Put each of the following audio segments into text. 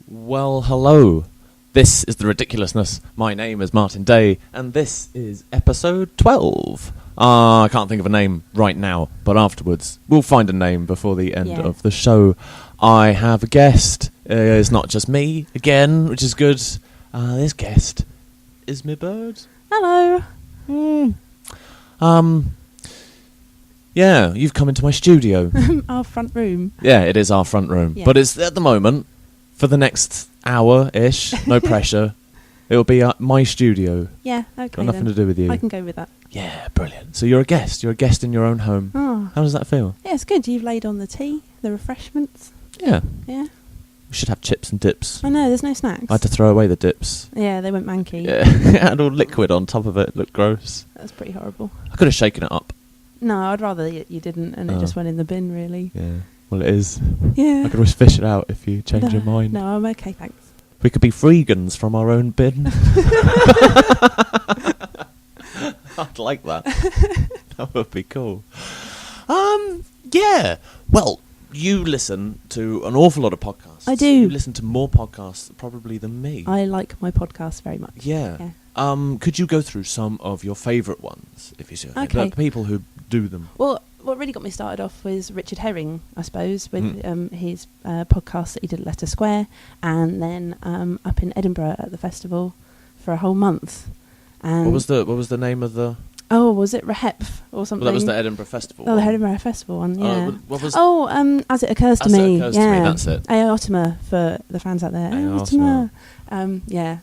Well, hello. This is the Ridiculousness. My name is Martin Day, and this is episode 12. I can't think of a name right now, but afterwards we'll find a name before the end of the show. I have a guest. It's not just me again, which is good. This guest is my bird. Hello. Yeah, you've come into my studio. Our front room. Yeah, it is our front room. Yeah. But it's at the moment, for the next hour-ish, no pressure, it'll be my studio. Yeah, okay. Got nothing to do with you. I can go with that. Yeah, brilliant. So you're a guest. You're a guest in your own home. Oh. How does that feel? Yeah, it's good. You've laid on the tea, the refreshments. Yeah. Yeah. We should have chips and dips. I know, there's no snacks. I had to throw away the dips. Yeah, they went manky. Yeah, it had all liquid on top of it. It looked gross. That's pretty horrible. I could have shaken it up. No, I'd rather you didn't, and it just went in the bin, really. Yeah. Well, it is. Yeah. I could always fish it out if you change your mind. No, I'm okay, thanks. We could be freegans from our own bin. I'd like that. That would be cool. Yeah. Well, you listen to an awful lot of podcasts. I do. You listen to more podcasts probably than me. I like my podcast very much. Yeah. Could you go through some of your favourite ones, if you see? Okay. The people who do them. Well, what really got me started off was Richard Herring, I suppose, with his podcast that he did at Leicester Square, and then up in Edinburgh at the festival for a whole month. And What was the name of the? Oh, was it Rehep or something? Well, that was the Edinburgh Festival. Oh, the Edinburgh Festival one, yeah. What was? As it occurs to As me. It Occurs to Me, that's it. Aortima for the fans out there. Aortima. Yeah.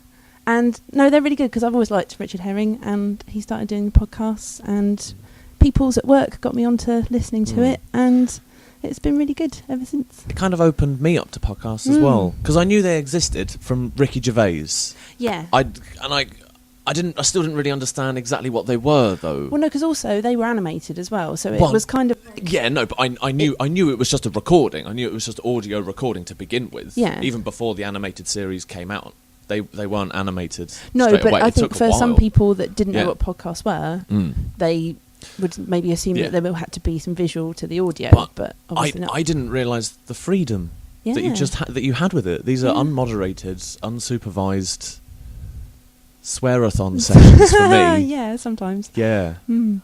And no, they're really good because I've always liked Richard Herring, and he started doing podcasts, and People's at work got me onto listening to it, and it's been really good ever since. It kind of opened me up to podcasts as well, because I knew they existed from Ricky Gervais. Yeah. I still didn't really understand exactly what they were, though. Well, no, because also they were animated as well, so it was kind of like, yeah, no, but I knew it was just a recording. I knew it was just audio recording to begin with. Yeah. Even before the animated series came out, they weren't animated. No, straight but away. I It think took a for some while. people that didn't know what podcasts were, they would maybe assume Yeah. that there had to be some visual to the audio, but obviously not. I didn't realise the freedom that you just that you had with it. These are unmoderated, unsupervised swear-a-thon sessions for me. Yeah, sometimes. Yeah.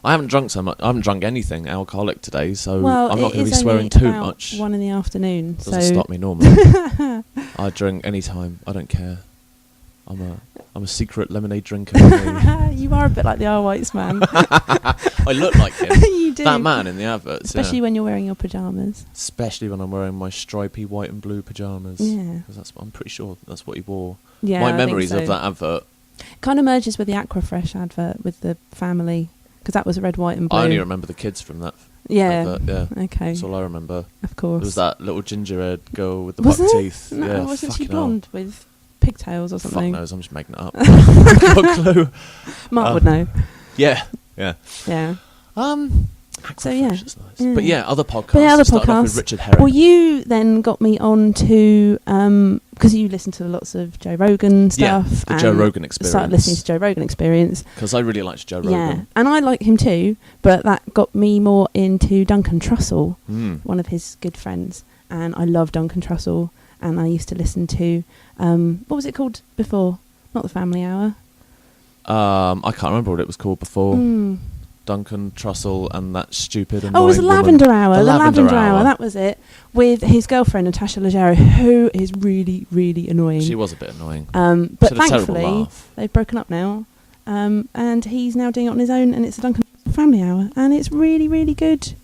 I haven't drunk so much. I haven't drunk anything alcoholic today, so Well, I'm not going to be it swearing is too only much. about 1 in the afternoon. Doesn't so stop me normally. I drink any time. I don't care. I'm a secret lemonade drinker. You are a bit like the R. Whites man. I look like him. You do. That man in the adverts. Especially when you're wearing your pyjamas. Especially when I'm wearing my stripy white and blue pyjamas. Yeah. Because I'm pretty sure that's what he wore. Yeah, My I memories think of so. that advert. Kind of merges with the Aquafresh advert with the family, because that was red, white and blue. I only remember the kids from that Yeah. advert. Yeah. Okay. That's all I remember. Of course. It was that little ginger-haired girl with the Was buck it? teeth. No, yeah, wasn't she fucking hell. blonde with pigtails or something? Fuck knows, I'm just making it up. I've got a clue. Mark would know. Yeah. Yeah. So, yeah. Aquafresh is nice. Yeah. But yeah, other podcasts. But yeah, other You started off with podcasts. Richard Herring. Well, you then got me on to, because you listen to lots of Joe Rogan stuff. the and Joe Rogan Experience. Started listening to Joe Rogan Experience. Because I really liked Joe Rogan. Yeah, and I like him too, but that got me more into Duncan Trussell, one of his good friends. And I love Duncan Trussell, and I used to listen to, what was it called before? Not the Family Hour. I can't remember what it was called before. Duncan Trussell and that stupid annoying Oh, it was the woman. Lavender Hour. The The Lavender Lavender Hour. Hour. That was it. With his girlfriend Natasha Leggero, who is really, really annoying. She was a bit annoying. But She had a terrible thankfully, laugh. they've broken up now. And he's now doing it on his own, and it's the Duncan Family Hour, and it's really, really good.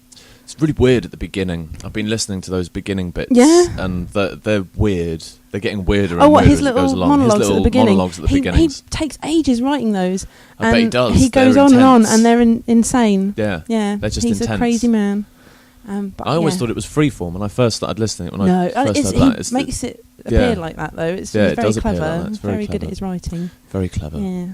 It's really weird at the beginning. I've been listening to those beginning bits. Yeah. And they're weird. They're getting weirder and Oh, what, weirder his as it little goes along. monologues His at the little beginning. monologues at the He beginnings. takes ages writing those. I bet he does. He goes They're on and on, intense. and they're insane. Yeah. Yeah, They're just he's intense. a crazy man. But I always yeah. thought it was freeform when I first started listening. When No, I first he heard that, makes it appear like that, though. It's Yeah, he's it very does appear clever. like that. It's very very good clever. at his writing. very clever. Yeah.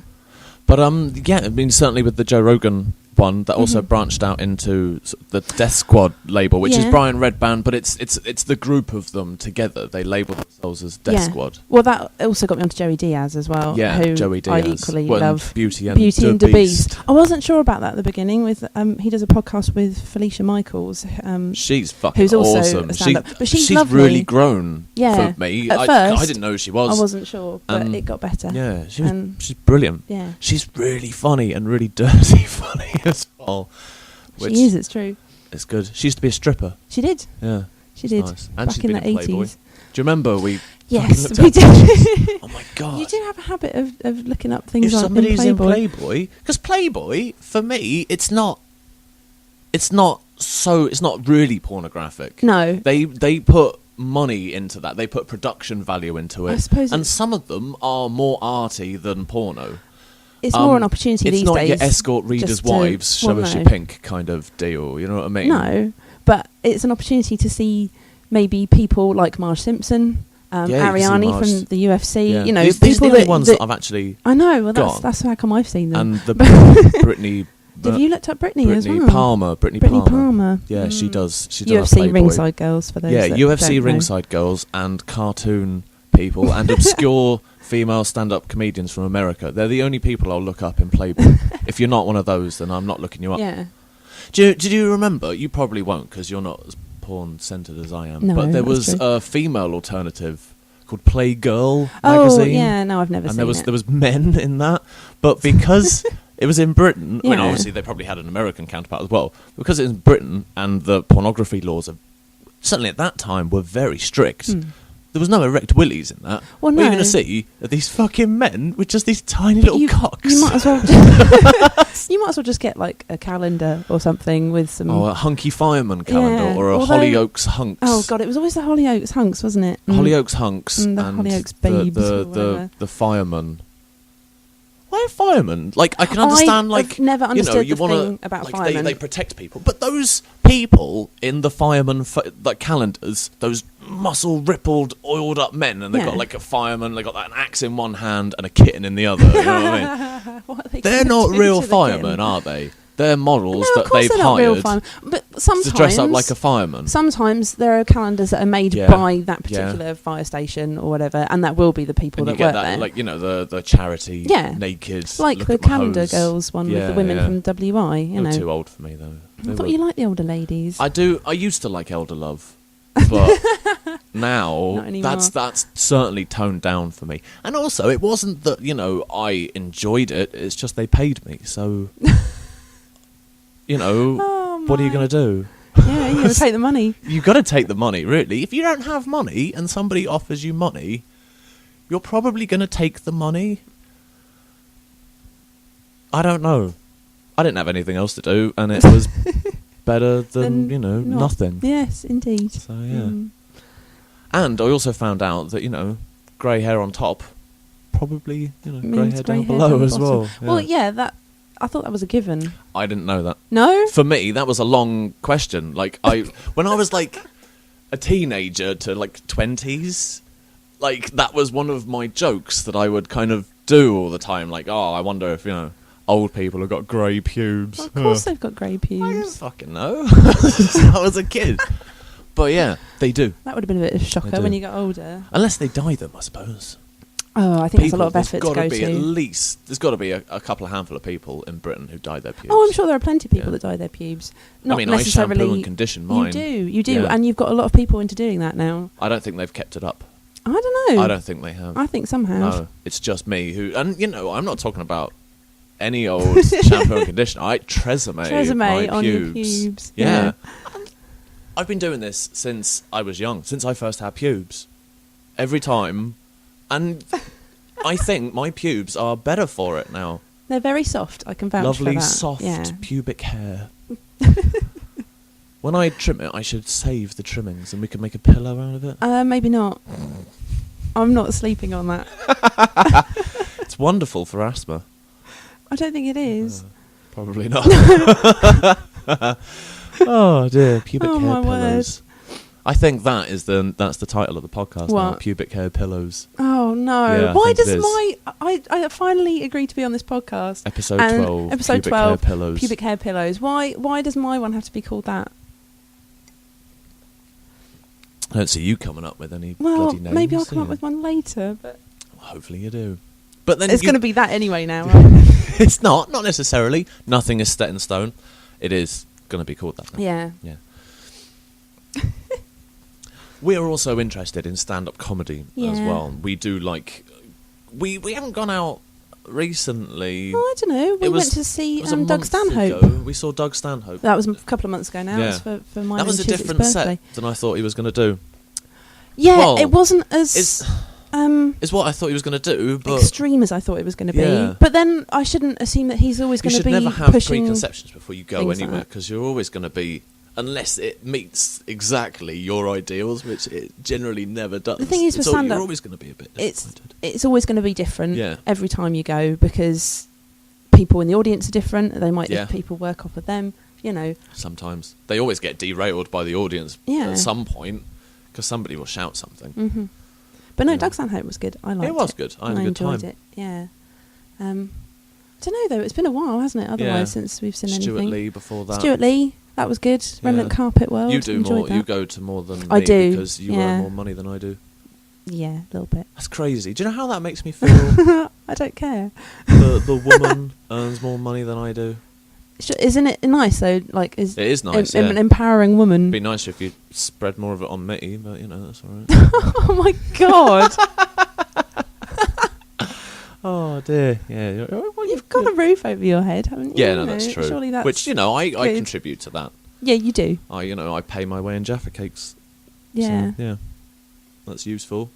But I mean, certainly with the Joe Rogan one that also branched out into the Death Squad label, which is Brian Red Band, but it's the group of them together. They label themselves as Death Squad. Well, that also got me onto Joey Diaz as well. Yeah, who Joey Diaz. I equally love. Beauty and the Beast. I wasn't sure about that at the beginning. With he does a podcast with Felicia Michaels. She's fucking who's also awesome. a stand-up. But she's lovely. Really grown for me. At first, I didn't know she was. I wasn't sure, but it got better. Yeah, she's brilliant. Yeah, she's really funny and really dirty funny as well. She is. It's true. It's good. She used to be a stripper. She did. Yeah, she did. Nice. And back she's in been the in Playboy. 80s. Do you remember we? Yes, we did. Oh my god! You do have a habit of looking up things if on somebody's in Playboy. in Playboy, because Playboy for me, it's not really pornographic. No, they put money into that. They put production value into it. I suppose, and some of them are more arty than porno. It's more an opportunity these days. It's not your escort readers' wives, show us your pink kind of deal. You know what I mean? No, but it's an opportunity to see maybe people like Marge Simpson, Ariani from the UFC. Yeah. You know, these people are the only ones that I've actually. I know. Well, that's how come I've seen them. And the Britney. Have you looked up Britney as well? Britney Palmer. Yeah, she does. She does UFC ringside girls for those. Yeah, that UFC don't ringside girls and cartoon people and obscure female stand-up comedians from America. They're the only people I'll look up in Playboy. If you're not one of those, then I'm not looking you up. Yeah. Did you remember? You probably won't because you're not as porn-centered as I am. No, but there was true. a female alternative called Playgirl magazine. Oh, yeah. No, I've never seen it. There was men in that, but because it was in Britain. Yeah. I mean, obviously they probably had an American counterpart as well. Because it's in Britain and the pornography laws certainly at that time were very strict. There was no erect willies in that. Well, what you're going to see are these fucking men with just these tiny little cocks. You might as well. You might as well just get like a calendar or something with some. Oh, a Hunky Fireman calendar or a Hollyoaks Hunks. Oh god, it was always the Hollyoaks Hunks, wasn't it? Hollyoaks Hunks and the Hollyoaks Babes. The fireman. Why a fireman? Like I can understand. I've never understood you the wanna, thing about like, firemen. They protect people, but those people in the fireman like calendars, those muscle rippled, oiled up men, and they've got like a fireman. They got an axe in one hand and a kitten in the other. You know what I mean? What are They're not real firemen, are they? They're models that they've hired but sometimes to dress up like a fireman. Sometimes there are calendars that are made by that particular fire station or whatever, and that will be the people that work there. Like the charity naked, like the calendar girls one with the women from WI. You know, too old for me though. I thought you liked the older ladies. I do. I used to like Elder Love, but now that's certainly toned down for me. And also, it wasn't that I enjoyed it. It's just they paid me, so. What are you going to do? Yeah, you're going to take the money. You've got to take the money, really. If you don't have money and somebody offers you money, you're probably going to take the money. I don't know. I didn't have anything else to do, and it was better than, nothing. Yes, indeed. So, yeah. And I also found out that, grey hair on top probably, grey hair down below as well. Yeah. Well, yeah, I thought that was a given. I didn't know that. No? For me, that was a long question. Like, when I was, like, a teenager to, like, 20s, like, that was one of my jokes that I would kind of do all the time. Like, I wonder if, old people have got grey pubes. Well, of course they've got grey pubes. I don't fucking know. I was a kid. But, yeah, they do. That would have been a bit of a shocker when you got older. Unless they dye them, I suppose. Oh, I think it's a lot of effort to go to. There's got to be a couple of handful of people in Britain who dye their pubes. Oh, I'm sure there are plenty of people that dye their pubes. Not necessarily. I shampoo and condition mine. You do, and you've got a lot of people into doing that now. I don't think they've kept it up. I don't know. I don't think they have. I think some have. No, it's just me who, and I'm not talking about any old shampoo and conditioner. I Tresemme my on pubes. your pubes. Yeah. I've been doing this since I was young, since I first had pubes. Every time. And I think my pubes are better for it now. They're very soft, I can vouch for that. Lovely, soft pubic hair. When I trim it, I should save the trimmings and we could make a pillow out of it. Maybe not. I'm not sleeping on that. It's wonderful for asthma. I don't think it is. Probably not. Oh dear, pubic hair pillows. Word. I think that's the title of the podcast now, pubic hair pillows. Oh, Oh no! Yeah, I Why think it does is. I finally agreed to be on this podcast? Episode And 12. Episode pubic 12. Hair pillows. Pubic hair pillows. Why does my one have to be called that? I don't see you coming up with any Well, bloody names. maybe I'll come do up you? with one later, but Hopefully you do. But then it's going to be that anyway now, right? It's not necessarily. Nothing is set in stone. It is going to be called that. Now. Yeah. Yeah. We are also interested in stand-up comedy as Yeah. well. We do like. We haven't gone out recently. Oh, I don't know. We It was- went to see It was a Doug month Stanhope. ago. We saw Doug Stanhope. That was a couple of months ago now. Yeah. It was for mine That was a and Chiswick's different birthday. set than I thought he was going to do. Yeah, Well, it wasn't as It's what I thought he was going to do, but extreme as I thought it was going to be. Yeah. But then I shouldn't assume that he's always you going to should be never have pushing. preconceptions before you go things like anywhere, that. because you're always going to be, unless it meets exactly your ideals, which it generally never does. The thing is with stand-up, you're always going to be a bit disappointed. It's always going to be different Yeah. every time you go, because people in the audience are different. They might Yeah. if people work off of them, you know. Sometimes they always get derailed by the audience Yeah. at some point, because somebody will shout something. Hmm. But no, Yeah. Doug Stanhope was good. I liked it. It was good. I had a good enjoyed time. it. Yeah. I don't know though. It's been a while, hasn't it? Otherwise, Yeah. since we've seen Stuart anything. Lee before that. Stuart Lee, that was good. Remnant Yeah. Carpet World. You do enjoyed more. that. You go to more than I me do, because you yeah. earn more money than I do. Yeah, a little bit. That's crazy. Do you know how that makes me feel? I don't care. The woman earns more money than I do. Isn't it nice though? Like, It is nice. an Yeah. empowering woman. It'd be nicer if you spread more of it on me, but you know that's all right. Oh my god! Oh dear. Yeah. You've got a roof over your head, haven't you? Yeah, You no, know, that's true. Surely that's Which I good. contribute to that. Yeah, you do. I pay my way in Jaffa cakes. Yeah. So, yeah. That's useful.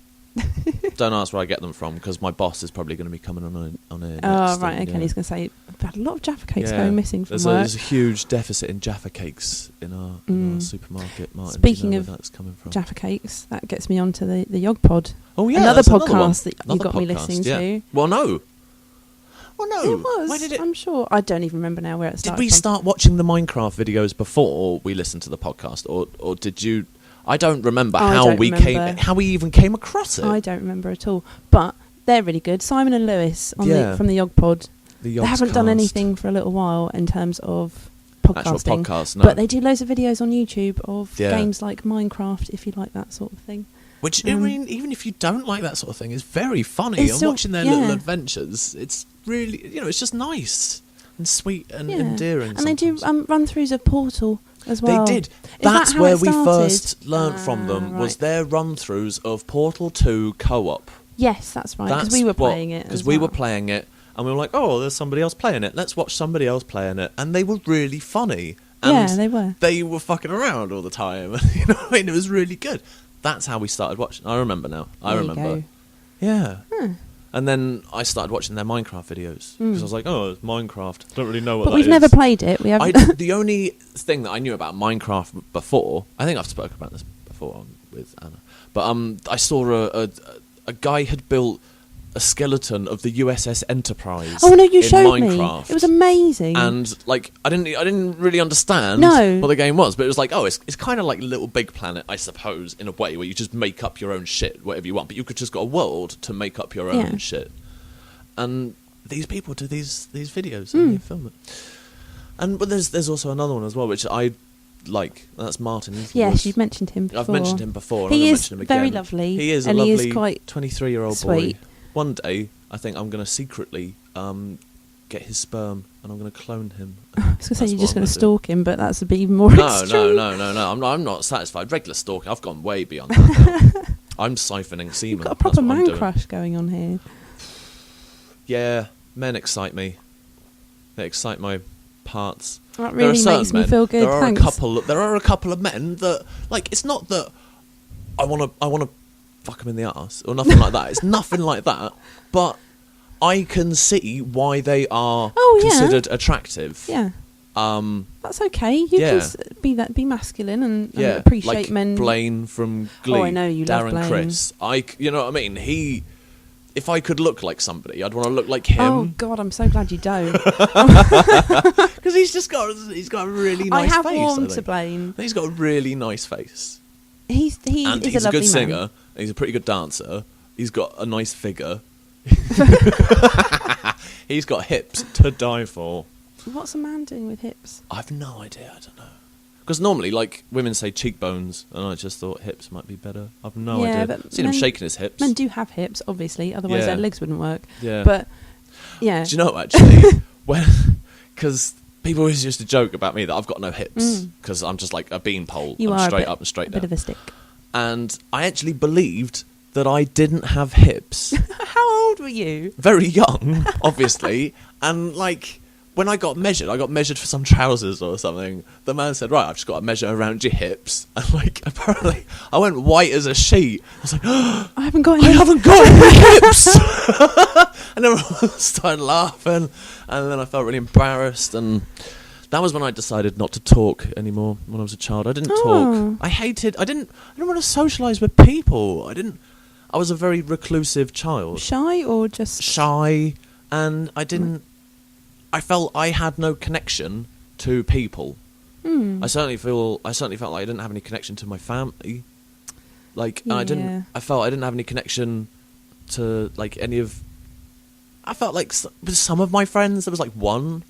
Don't ask where I get them from, because my boss is probably going to be coming on a Oh next right, thing, okay. yeah. He's going to say I've had a lot of Jaffa cakes Yeah. going missing from There's work. a huge deficit in Jaffa cakes in our supermarket. Martin, Speaking do you know of where that's coming from? Jaffa cakes, that gets me onto the Yog Pod. Oh yeah, another that's another one. podcast that you Another got me podcast, listening yeah. to. Well, no. It was. Why did it? I'm sure. I don't even remember now where it Did started. we from. start watching the Minecraft videos before we listened to the podcast, or did you? I don't remember I how don't we remember. how we even came across it. I don't remember at all. But they're really good. Simon and Lewis Yeah. from the Yog Pod. The They haven't done Yogscast. anything for a little while in terms of Actual podcasting. podcast, no. But they do loads of videos on YouTube of Yeah. games like Minecraft, if you like that sort of thing. Which, I mean, even if you don't like that sort of thing, is very funny. It's And still- watching their yeah. little adventures, it's really, it's just nice and sweet and Yeah. endearing. And they do sometimes. run-throughs of Portal as well. They did. Is That's that how where it we started? first learnt from them, was right. their run-throughs of Portal 2 co-op. Yes, that's right. Because we were playing it. Because as we well. were playing it, and we were like, oh, there's somebody else playing it. Let's watch somebody else playing it. And they were really funny. And Yeah, they were. They were fucking around all the time. You know what I mean? It was really good. That's how we started watching. I remember now. I There you remember. go. Yeah. Huh. And then I started watching their Minecraft videos because I was like, "Oh, it's Minecraft. I don't really know what But that we've is." never played it. We haven't. The only thing that I knew about Minecraft before, I think I've spoken about this before with Anna, but I saw a guy had built a skeleton of the USS Enterprise. Oh no, you in showed Minecraft. me. It was amazing. And like I didn't really understand No. what the game was, but it was like, oh, it's kind of like Little Big Planet, I suppose, in a way, where you just make up your own shit, whatever you want. But you could just got a world to make up your own Yeah. shit. And these people do these videos and they film it. And but there's also another one as well, which I like. That's Martin. yes, you've mentioned him before. I've mentioned him before. He and I'm is mention him again. very lovely. He is and a he lovely is quite 23-year-old sweet. boy. One day, I think I'm going to secretly get his sperm and I'm going to clone him. I was going to say That's you're what just I'm going to gonna do. stalk him, but that's a bit even more No, extreme. no. I'm not satisfied. Regular stalking. I've gone way beyond that now. I'm siphoning semen. You've got a That's proper what I'm man doing. crush going on here. Yeah, men excite me. They excite my parts. That There are really certain makes me men- feel good. There are Thanks. There are a couple of men that, like, it's not that I want to fuck them in the arse or nothing like that. It's nothing like that. But I can see why they are Oh, yeah. considered attractive. Yeah, Um, that's okay. You Yeah. can be masculine and yeah, appreciate like men. Blaine from Glee. Oh, I know, you love Darren Blaine. Criss. You know what I mean? If I could look like somebody, I'd want to look like him. Oh God, I'm so glad you don't. Because he's got a really nice I have face. warmed I to think. Blaine. He's got a really nice face. He And is he's a a lovely good singer. man. And he's a pretty good dancer. He's got a nice figure. He's got hips to die for. What's a man doing with hips? I've no idea. I don't know. Because normally, like, women say cheekbones, and I just thought hips might be better. I've no idea. But I've seen him shaking his hips. Men do have hips, obviously, otherwise Yeah. their legs wouldn't work. Yeah. But, yeah. Do you know, actually, because people always used to joke about me that I've got no hips, because I'm just like a beanpole. You I'm are straight up and straight a down. bit of a stick. And I actually believed that I didn't have hips. How old were you? Very young, obviously. And, like, when I got measured for some trousers or something. The man said, right, I've just got to measure around your hips. And, like, apparently I went white as a sheet. I was like, oh, I haven't got I any. haven't got any hips. And everyone started laughing. And then I felt really embarrassed. And that was when I decided not to talk anymore when I was a child. I didn't talk. I didn't want to socialise with people. I was a very reclusive child. Shy or just... Shy. And I felt I had no connection to people. I certainly felt like I didn't have any connection to my family. Like, and I felt I didn't have any connection to, like, any of... I felt like with some of my friends, there was, like, one.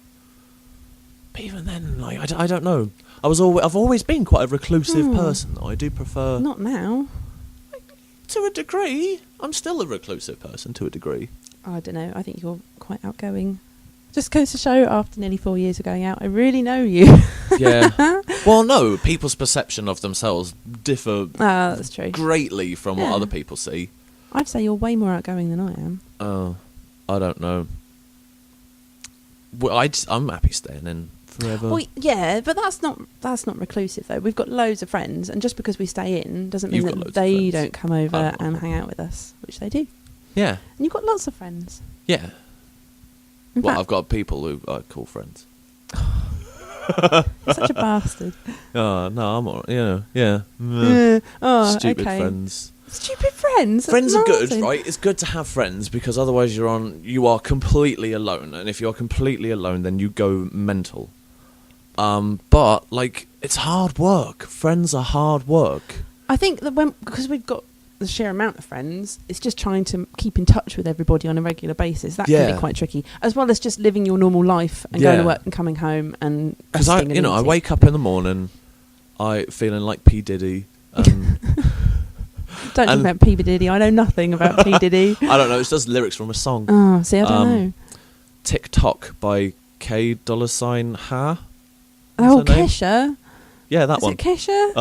But even then, like, I don't know. I've always been quite a reclusive person, though. I do prefer... Not now. To a degree. I'm still a reclusive person, to a degree. I don't know. I think you're quite outgoing. Just goes to show, after nearly 4 years of going out, I really know you. Yeah. Well, no, people's perception of themselves differ that's true. greatly from what other people see. I'd say you're way more outgoing than I am. Oh, I don't know. Well, I'm happy staying in forever. Well, yeah, but that's not reclusive though. We've got loads of friends, and just because we stay in doesn't mean that they don't come over and hang out with us, which they do. Yeah. And you've got lots of friends. Yeah. In fact, I've got people who I call friends. You're such a bastard. Oh, no, I'm all right. Yeah. Stupid friends. Stupid friends? Friends are good, right? It's good to have friends because otherwise you are completely alone. And if you're completely alone, then you go mental. But, like, it's hard work. Friends are hard work. I think that because we've got the sheer amount of friends, it's just trying to keep in touch with everybody on a regular basis. That can be quite tricky, as well as just living your normal life and going to work and coming home and because I wake up in the morning, feeling like P Diddy. Don't talk about P Diddy. I know nothing about P Diddy. I don't know. It's just lyrics from a song. Oh, see, I don't know. TikTok by K $Ha. Oh, Kesha. Yeah, that Is one. Is it Kesha?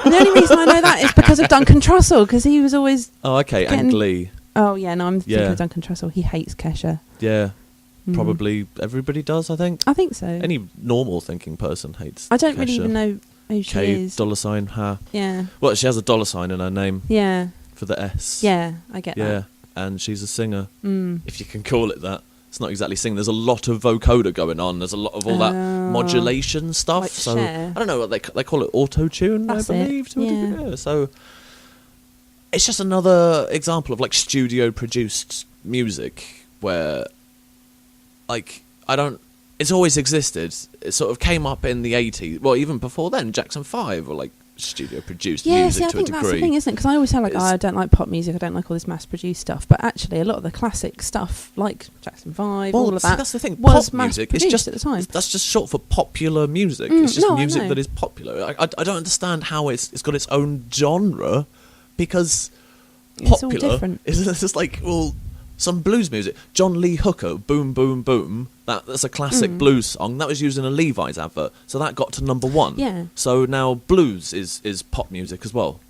The only reason I know that is because of Duncan Trussell, because he was always... Oh, okay, and Glee. Oh, yeah, no, I'm thinking of Duncan Trussell. He hates Kesha. Yeah, probably everybody does, I think. I think so. Any normal thinking person hates I don't Kesha. really even know who she is. $Ha. Yeah. Well, she has a $sign in her name. Yeah. For the S. Yeah, I get that. Yeah, and she's a singer, if you can call it that. It's not exactly singing. There's a lot of vocoder going on. There's a lot of all that modulation stuff. Like so Cher. I don't know what they call it, auto-tune, That's I believe. it. To a degree. Yeah. So it's just another example of like studio-produced music where, like, it's always existed. It sort of came up in the 80s. Well, even before then, Jackson 5 were like studio-produced music to a degree. That's the thing, isn't it? Because I always sound like, I don't like pop music, I don't like all this mass-produced stuff. But actually, a lot of the classic stuff, like Jackson 5, all of that, that's the thing. was Pop music mass-produced just at the time. That's just short for popular music. It's just music that is popular. I don't understand how it's got its own genre, because it's popular all different. is just like, well, some blues music. John Lee Hooker, Boom Boom Boom. That's a classic blues song. That was used in a Levi's advert, so that got to #1. Yeah. So now blues is pop music as well.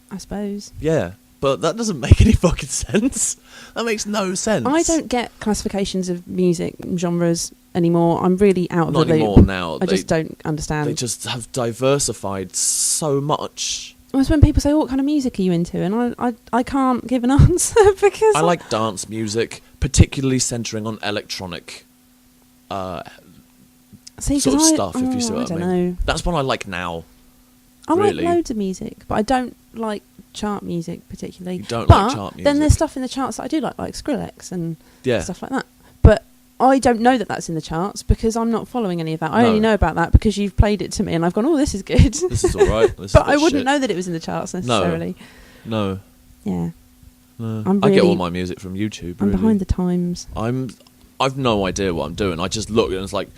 I suppose. Yeah, but that doesn't make any fucking sense. That makes no sense. I don't get classifications of music genres anymore. I'm really out of Not the loop. anymore now. I just don't understand. They just have diversified so much. Well, it's when people say, what kind of music are you into? And I can't give an answer because... I like dance music, particularly centering on electronic sort of stuff, if you see what I mean. know. That's what I like now. I really. like loads of music, but I don't like chart music particularly. You don't like chart music? Then there's stuff in the charts that I do like Skrillex and Yeah. stuff like that. But I don't know that that's in the charts because I'm not following any of that. I only know about that because you've played it to me and I've gone, oh, this is good. This is all right. But I wouldn't know that it was in the charts necessarily. No. Yeah. No. I get all my music from YouTube. I'm really. behind the times. I've no idea what I'm doing. I just look and it's like,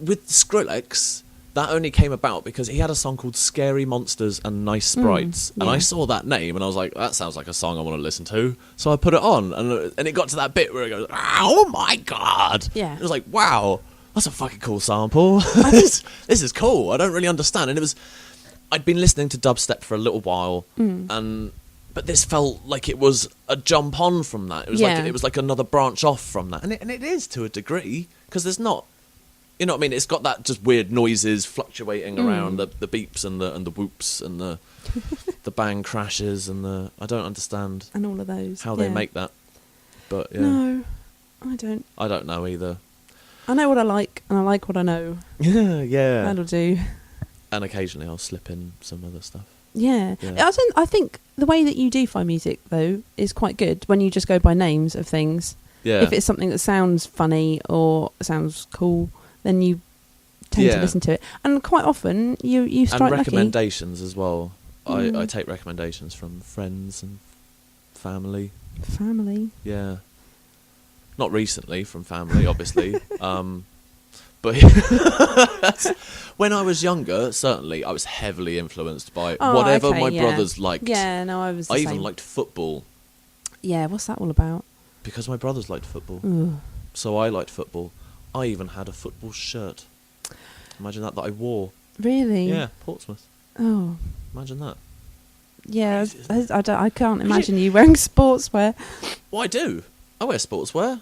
with Skrillex, that only came about because he had a song called Scary Monsters and Nice Sprites. And I saw that name and I was like, that sounds like a song I want to listen to. So I put it on and it got to that bit where it goes, oh my God. Yeah. It was like, wow, that's a fucking cool sample. This is cool. I don't really understand. And I'd been listening to dubstep for a little while but this felt like it was a jump on from that. It was like another branch off from that. And it is to a degree because there's not, you know what I mean? It's got that just weird noises fluctuating around the beeps and the whoops and the bang crashes and I don't understand and all of those how they make that. But yeah. No, I don't. I don't know either. I know what I like and I like what I know. Yeah. That'll do. And occasionally I'll slip in some other stuff. Yeah. I think the way that you do find music though is quite good when you just go by names of things. Yeah. If it's something that sounds funny or sounds cool, then you tend to listen to it. And quite often you strike and lucky. recommendations as well. I take recommendations from friends and family. Family? Yeah. Not recently from family, obviously. But when I was younger, certainly I was heavily influenced by whatever my brothers liked. Yeah, no, I was the I same. even liked football. Yeah, what's that all about? Because my brothers liked football. Ugh. So I liked football. I even had a football shirt. Imagine that I wore. Really? Yeah, Portsmouth. Oh. Imagine that. Yeah, I can't imagine you wearing sportswear. Well, I do. I wear sportswear.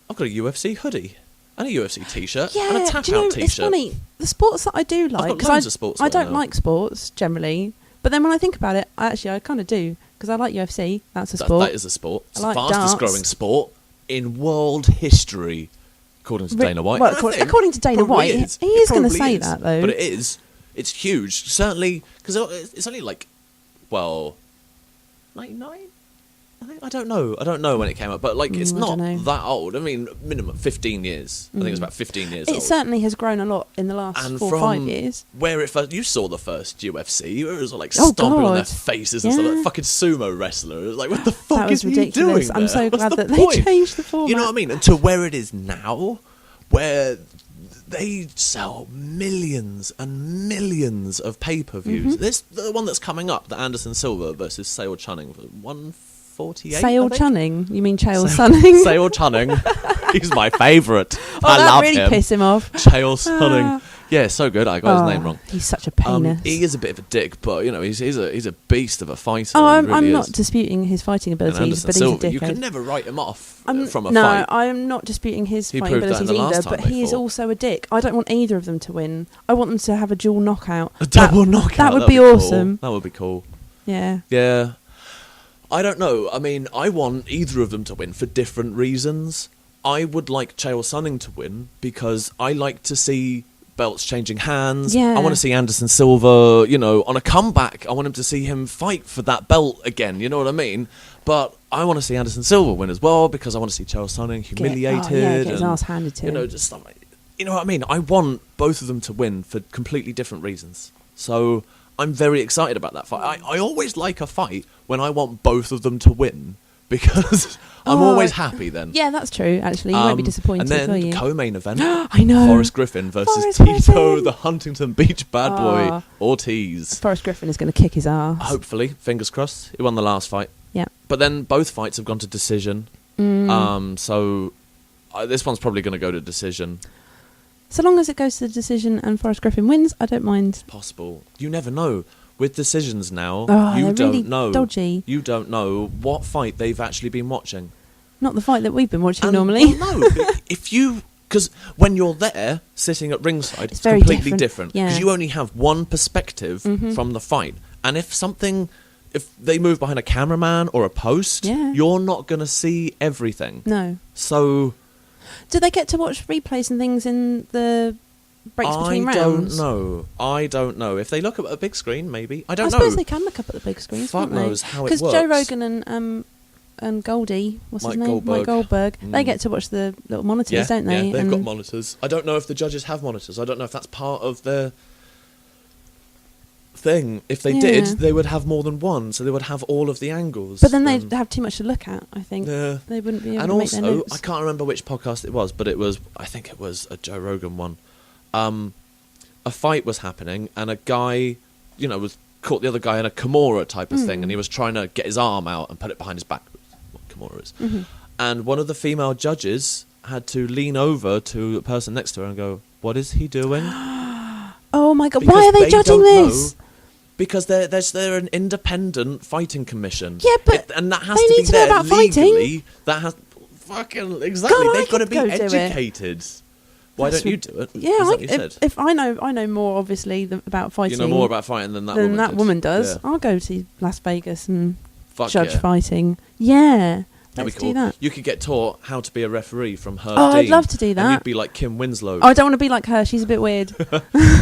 I've got a UFC hoodie. And a UFC t-shirt. Yeah, and a tap do you know, out t-shirt. It's funny. The sports that I do like, I've got loads of sports I don't now. like sports generally, but then when I think about it, I kind of do because I like UFC. That's a sport. That is a sport. It's I like the fastest darts. growing sport in world history, according to Dana White. Well, according to Dana White, he is going to say that though. But it is. It's huge. Certainly, because it's only like, 99. I don't know. I don't know when it came out, but it's not that old. I mean, minimum 15 years. I think it's about 15 years old. It certainly has grown a lot in the last 4 or 5 years. Where it first, you saw the first UFC, it was stomping on their faces and stuff, like fucking sumo wrestler. It was like, what the fuck is ridiculous. he doing there? I'm so glad that point? They changed the format. You know what I mean? And to where it is now, where they sell millions and millions of pay-per-views. The one that's coming up, the Anderson Silva versus Sale Chunning, 148. Sale Chunning? You mean Chael Sonnen? Sale Chunning. He's my favourite. Oh, I that love really him. piss him off. Chael Sonnen. Yeah, so good. I got his name wrong. He's such a penis. He is a bit of a dick, but he's a beast of a fighter. Oh, he really I'm is. not disputing his fighting abilities, but he's a dickhead. You can never write him off from a fight. No, I'm not disputing his He fighting proved that in abilities the last either, time but he they is fought. also a dick. I don't want either of them to win. I want them to have a dual knockout. A double knockout. That would That'd be cool. awesome. That would be cool. Yeah. Yeah. I don't know. I mean, I want either of them to win for different reasons. I would like Chael Sonnen to win because I like to see belts changing hands. Yeah. I want to see Anderson Silva, on a comeback. I want him to see him fight for that belt again. You know what I mean? But I want to see Anderson Silva win as well because I want to see Chael Sonnen humiliated. Get his ass handed to him. Just stuff like, you know what I mean? I want both of them to win for completely different reasons. So I'm very excited about that fight. I always like a fight when I want both of them to win because I'm always happy then. Yeah, that's true, actually. You won't be disappointed, and then will you? the co-main event, I know. Forrest Griffin versus Forrest Tito, Griffin. the Huntington Beach bad boy, Ortiz. Forrest Griffin is going to kick his ass. Hopefully, fingers crossed. He won the last fight. Yeah. But then both fights have gone to decision. So this one's probably going to go to decision. So long as it goes to the decision and Forrest Griffin wins, I don't mind. Possible. You never know. With decisions now, you they're don't really know. dodgy. You don't know what fight they've actually been watching. Not the fight that we've been watching And, normally. well, no, because when you're there sitting at ringside, it's very completely different. different. Because Yeah. you only have one perspective from the fight, and if they move behind a cameraman or a post, you're not going to see everything. No. So, do they get to watch replays and things in the breaks between rounds? I don't know. If they look at a big screen, maybe. I don't know. I suppose they can look up at the big screens. Fuck can't they? knows how it Because works. Joe Rogan and Goldie, what's his name? Mike Goldberg. They get to watch the little monitors, don't they? Yeah, they've got monitors. I don't know if the judges have monitors. I don't know if that's part of their thing. If they did, they would have more than one, so they would have all of the angles. But then they'd have too much to look at, I think. Yeah. They wouldn't be able And to make their also, notes. I can't remember which podcast it was, but I think it was a Joe Rogan one. A fight was happening, and a guy, was caught the other guy in a Kimura type of thing, and he was trying to get his arm out and put it behind his back. What Kimura is. Mm-hmm. And one of the female judges had to lean over to the person next to her and go, "What is he doing?" Oh my God! Because why are they judging don't this? know, because they're an independent fighting commission. Yeah, but and that has they to need be to know there about legally. fighting. That has fucking exactly. God, They've got to be go do it. educated. Why don't you do it? Yeah, Is that what you said? if I know more obviously about fighting. You know more about fighting than that woman does. Yeah. I'll go to Las Vegas and Judge fighting. Yeah, let's cool. do that. You could get taught how to be a referee from her. Oh, I'd Dean, love to do that. And you'd be like Kim Winslow. Oh, I don't want to be like her. She's a bit weird.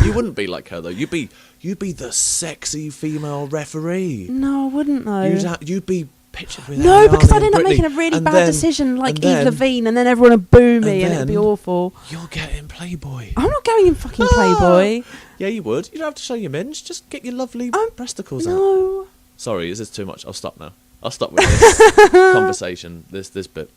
You wouldn't be like her though. You'd be the sexy female referee. No, I wouldn't though. You'd be pictured with No, Ariana because I'd and end up Britney, making a really and bad then- decision like and Eve then- Levine, and then everyone would boo me, and then it'd be awful. You'll get in Playboy. I'm not going in fucking Playboy. Yeah, you would. You don't have to show your minge. Just get your lovely breasticles out. No. Sorry, is this too much? I'll stop now. I'll stop with this conversation. This bit.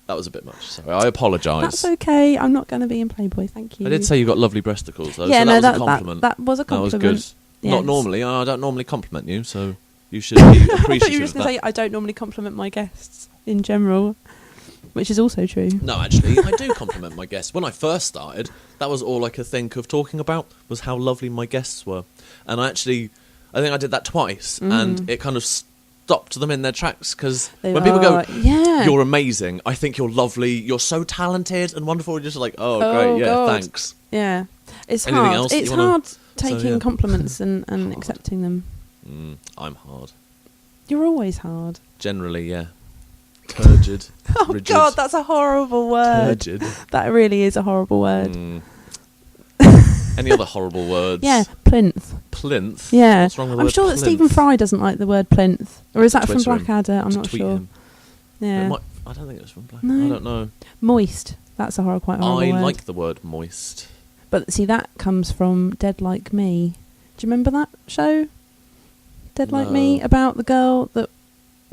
That was a bit much. Sorry, I apologise. That's okay. I'm not going to be in Playboy. Thank you. I did say you got lovely breasticles, though. Yeah, so no, that was a compliment. that was a compliment. That was good. Yes. Not normally. I don't normally compliment you, so you should be I appreciative thought you were just of going to that. say I don't normally compliment my guests in general, which is also true. No, actually, I do compliment my guests. When I first started, that was all I could think of talking about, was how lovely my guests were. And I think I did that twice, and it kind of stopped them in their tracks, because when people go, yeah, "You're amazing," I think you're lovely, you're so talented and wonderful, you're just like, oh great, yeah, God. thanks. yeah, it's Anything hard. else It's you wanna- hard taking So, yeah. compliments and accepting them. I'm hard. You're always hard. Generally, yeah. Turgid. Oh rigid, God, that's a horrible word. turgid. That really is a horrible word. Any other horrible words? Yeah, plinth. Plinth? Yeah, What's wrong with the I'm word sure that plinth? Stephen Fry doesn't like the word plinth, or is that from Twitter him. Blackadder? I'm Just not tweet sure. him. Yeah, I don't think it was from Black. No. I don't know. moist. That's a quite horrible I word. like the word moist. But see, that comes from Dead Like Me. Do you remember that show? Dead Like Me, No. about the girl that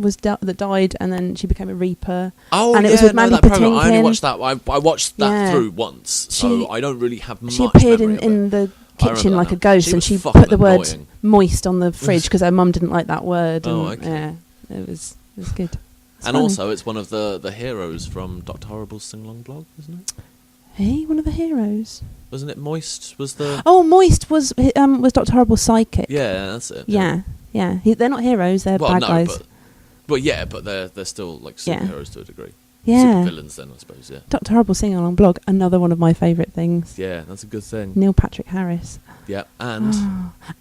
that died and then she became a reaper. Oh, And it yeah, was with no, Mandy that program. I only Patinkin. watched that. I watched that Yeah. through once, so She- I don't really have much She appeared memory of in it. the I remember kitchen that like now. a ghost, She and was she fucking put the word annoying. moist on the fridge because her mum didn't like that word. And, Oh, okay. Yeah, it was good. It's And funny. also, it's one of the heroes from Dr. Horrible's sing-along blog, isn't it? Hey, one of the heroes. Wasn't it Moist? Was the... Oh, Moist was Dr. Horrible's psychic. Yeah, that's it. Yeah. They're not heroes. They're Well, bad no, guys. but they're still like superheroes to a degree. Yeah. Villains then, I suppose, yeah. Dr. Horrible sing along blog, another one of my favourite things. Yeah, that's a good thing. Neil Patrick Harris. Yeah, and...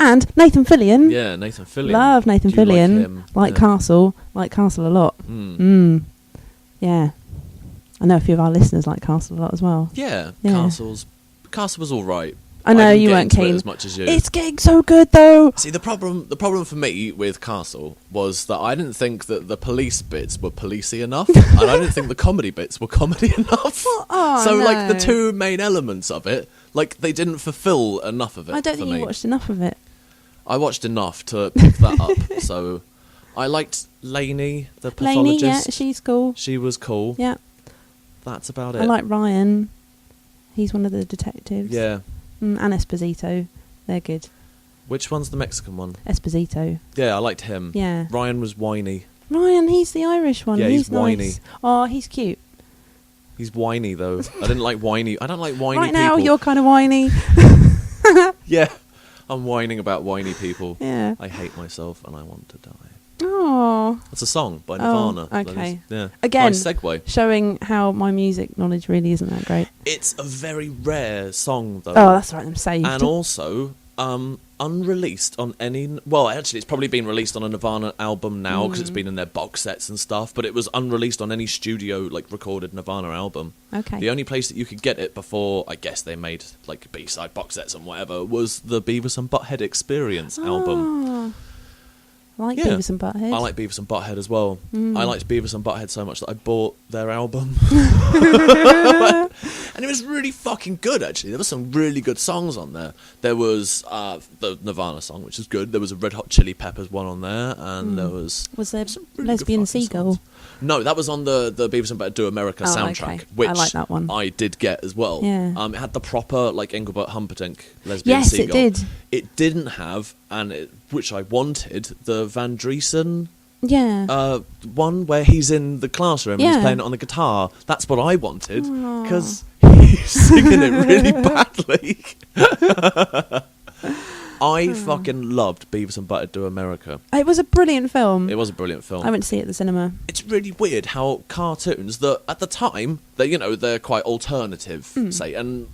And Nathan Fillion. Yeah, Nathan Fillion. Love Nathan Do you Fillion. Like him? Like Yeah. Castle. Like Castle a lot. Yeah. I know a few of our listeners like Castle a lot as well. Yeah, Yeah. Castle was all right. I know didn't you get weren't into it keen. as much as you. It's getting so good though. See, the problem for me with Castle was that I didn't think that the police bits were policey enough, and I didn't think the comedy bits were comedy enough. Oh, so, like, the no. two main elements of it, like, they didn't fulfill enough of it. I don't for think me. you watched enough of it. I watched enough to pick that up. So, I liked Lainey, the pathologist. Lainey, yeah, she's cool. She was cool. Yeah. That's about it. I like Ryan. He's one of the detectives. Yeah. And Esposito. They're good. Which one's the Mexican one? Esposito. Yeah, I liked him. Yeah. Ryan was whiny. Ryan, he's the Irish one. Yeah, he's whiny. nice. Oh, he's cute. He's whiny though. I don't like whiny Right people. now, you're kind of whiny. Yeah, I'm whining about whiny people. Yeah. I hate myself and I want to die. Oh. It's a song by Oh, Nirvana. that okay. is. Yeah. Again, Nice segue. showing how my music knowledge really isn't that great. It's a very rare song though. Oh, that's right. I'm saved. And also, unreleased on any... Well, actually, it's probably been released on a Nirvana album now because it's been in their box sets and stuff, but it was unreleased on any studio, like, recorded Nirvana album. Okay. The only place that you could get it before, I guess they made, like, B-side box sets and whatever, was the Beavis and Butthead Experience album. Oh. I like Yeah. Beavis and Butthead. I like Beavis and Butthead as well. I liked Beavis and Butthead so much that I bought their album. And it was really fucking good, actually. There were some really good songs on there. There was the Nirvana song, which is good. There was a Red Hot Chili Peppers one on there. And there was... Was there some really Lesbian good fucking Seagull? songs. No, that was on the Beavis and Butthead Do America soundtrack, okay. which I like that one. I did get as well. Yeah. It had the proper, like, Engelbert Humperdinck Lesbian Yes, Seagull. it did. It didn't have, which I wanted, the Van Driesen Yeah. one where he's in the classroom and he's Yeah. playing it on the guitar. That's what I wanted, because he's singing it really badly. I fucking loved Beavis and Butthead Do America. It was a brilliant film. It was a brilliant film. I went to see it at the cinema. It's really weird how cartoons that at the time they're quite alternative, say, and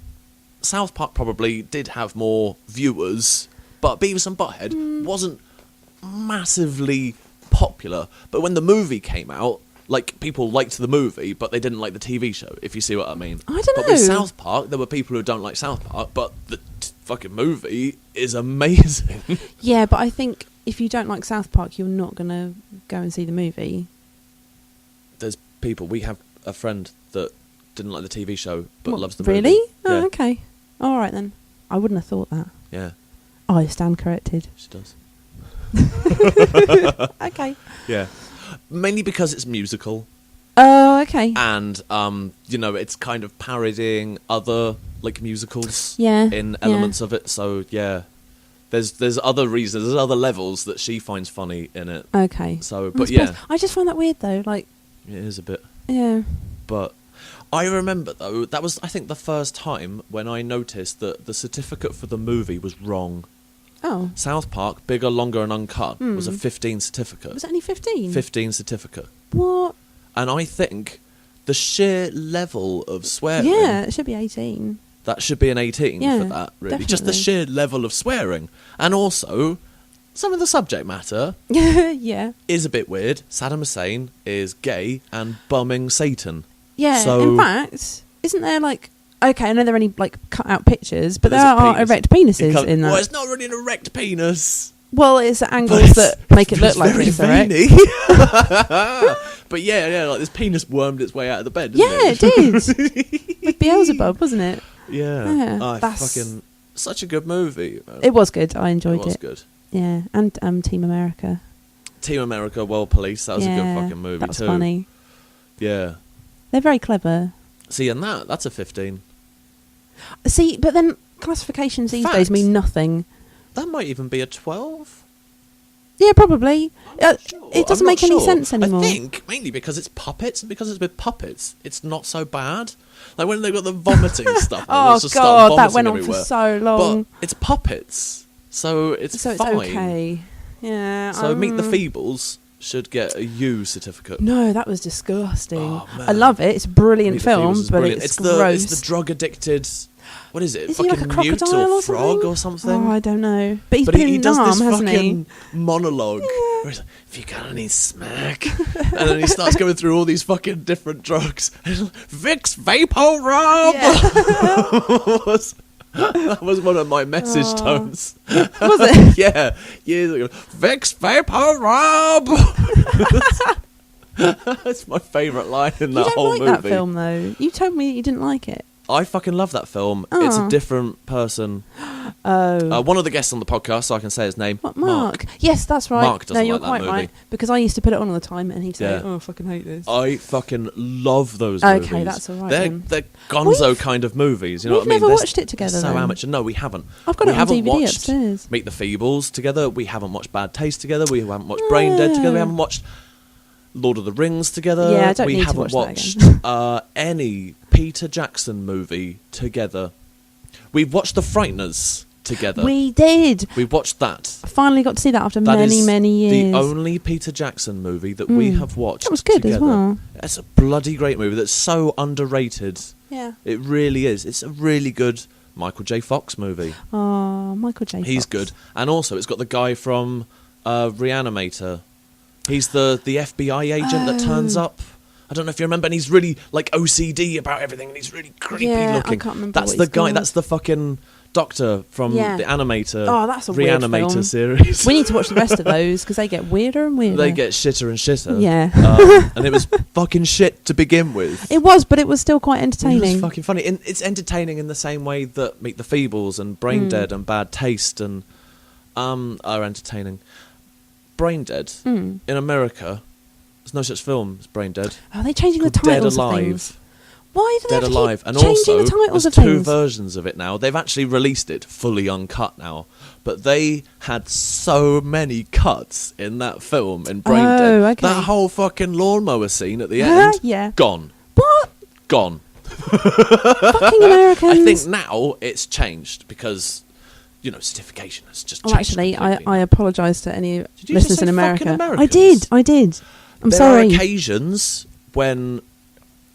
South Park probably did have more viewers, but Beavis and Butthead wasn't massively popular. But when the movie came out, like, people liked the movie, but they didn't like the TV show, if you see what I mean. I don't But know. with South Park, there were people who don't like South Park, but the fucking movie is amazing. Yeah, but I think if you don't like South Park, you're not going to go and see the movie. There's people, we have a friend that didn't like the TV show, but What, loves the movie. really? Oh, Yeah. okay. All right, then. I wouldn't have thought that. Yeah, I stand corrected. she does. Okay. Yeah. Mainly because it's musical, Oh, okay. and it's kind of parodying other, like, musicals Yeah, in elements of it. So yeah, there's other reasons, there's other levels that she finds funny in it. Okay. So, I but suppose- yeah, I just find that weird, though. Like, it is a bit. yeah. But I remember, though, that was, I think, the first time when I noticed that the certificate for the movie was wrong. Oh. South Park, Bigger, Longer and Uncut, was a 15 certificate. Was it only 15? 15 certificate. What? And I think the sheer level of swearing... Yeah, it should be 18. That should be an 18 Yeah, for that, really. Just the definitely. sheer level of swearing. And also, some of the subject matter Yeah. is a bit weird. Saddam Hussein is gay and bumming Satan. Yeah, So- in fact, isn't there, like... Okay, I know there are only, like, cut out pictures, but There's there a are penis. erect It penises can't- in that. Well, it's not really an erect penis. Well, it's at but angles it's- that make it but look like very it's erect. veiny. But yeah, like this penis wormed its way out of the bed, didn't Yeah, it did. With Beelzebub, wasn't it? Yeah. Yeah, Oh, that's- fucking... Such a good movie. Man. It was good. I enjoyed It was it. good. Yeah, and Team America. Team America, World Police, that was a good fucking movie that was too. funny. Yeah. They're very clever. See, and that's a 15. See, but then classifications these days Fact. mean nothing. That might even be a 12. Yeah, probably. Sure. It doesn't I'm make not any sure. sense anymore. I think mainly because it's puppets, and because it's with puppets, it's not so bad. Like when they've got the vomiting stuff. Oh they just start God, that vomiting went on everywhere. for so long. But it's puppets, so it's so it's fine. okay. Yeah. So Meet the Feebles should get a U certificate. No, that was disgusting. Oh, man. I love it. It's a brilliant Meet the film, Feebles is but brilliant. it's the gross. it's the drug addicted. What is it? Is he fucking like a mute crocodile or or frog something? or something? Oh, I don't know. But he's But been he in does Nam, this hasn't he? fucking monologue where he's like, if you got any smack, and then he starts going through all these fucking different drugs. Vicks Vapor Rub. That was one of my message tones. Was it? Yeah, years ago. Vicks Vapor Rub. That's my favourite line in You that don't whole like movie. that film, though. You told me that you didn't like it. I fucking love that film. It's a Oh. different person. Oh. One of the guests on the podcast, so I can say his name. What, Mark? Yes, that's right. Mark doesn't no, you're like that quite movie. right. Because I used to put it on all the time, and he'd say, Yeah. "Oh, I fucking hate this." I fucking love those Okay, movies. that's all right They're, then. they're gonzo We've- kind of movies, you know we've what I mean? never They're watched it together, So then. amateur. No, we haven't. I've got we it on haven't DVD watched upstairs. Meet the Feebles together. We haven't watched Bad Taste together. We haven't watched Brain Dead together. We haven't watched Lord of the Rings together. Yeah, I don't we need to haven't watch that watched any Peter Jackson movie together. We've watched The Frighteners together. We did. We've watched that. I finally got to see that after That many, is many years. the only Peter Jackson movie that we have watched. That was good together. as well. It's a bloody great movie that's so underrated. Yeah. It really is. It's a really good Michael J. Fox movie. Oh, Michael J. He's Fox. good. And also, it's got the guy from Reanimator. He's the FBI agent that turns up. I don't know if you remember, and he's really like OCD about everything, and he's really creepy Yeah, I looking. can't remember That's what the he's guy. called. That's the fucking Doctor from Yeah. the Animator. Oh, that's a weird Reanimator film. series. We need to watch the rest of those because they get weirder and weirder. They get shitter and shitter. Yeah. And it was fucking shit to begin with. It was, but it was still quite entertaining. It was fucking funny. And it's entertaining in the same way that Meet the Feebles and Brain Dead and Bad Taste and are entertaining. Brain Dead in America, there's no such film as Brain Dead. Are they changing the Called titles Dead of Alive. things? Why do they Dead have to Alive. keep And changing also, the titles there's of 2 things? versions of it now. They've actually released it fully uncut now. But they had so many cuts in that film in Brain Dead. Okay. That whole fucking lawnmower scene at the end, Yeah. gone. What? Gone. Fucking Americans. I think now it's changed because, certification has just changed. Oh, actually, I apologise to any Did you listeners just say in America. fucking I did. I'm there sorry. are occasions when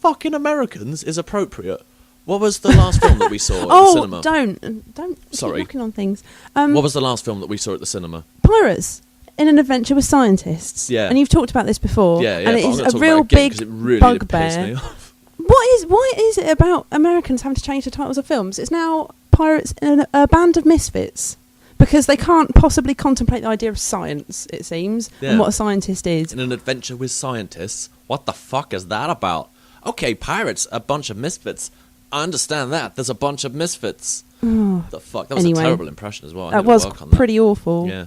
fucking Americans is appropriate. What was the last film that we saw at the cinema? Don't Sorry. keep knocking on things. What was the last film that we saw at the cinema? Pirates in an adventure with scientists. Yeah. And you've talked about this before. Yeah, and but it I'm is gonna a talk real about it again big 'cause it really did piss bugbear. me off. Why is it about Americans having to change the titles of films? It's now Pirates in a Band of Misfits. Because they can't possibly contemplate the idea of science, it seems, Yeah. and what a scientist is. In an adventure with scientists? What the fuck is that about? Okay, pirates, a bunch of misfits. I understand that. There's a bunch of misfits. The fuck? That was Anyway, a terrible impression as well. I That need to was work on that. pretty awful. Yeah.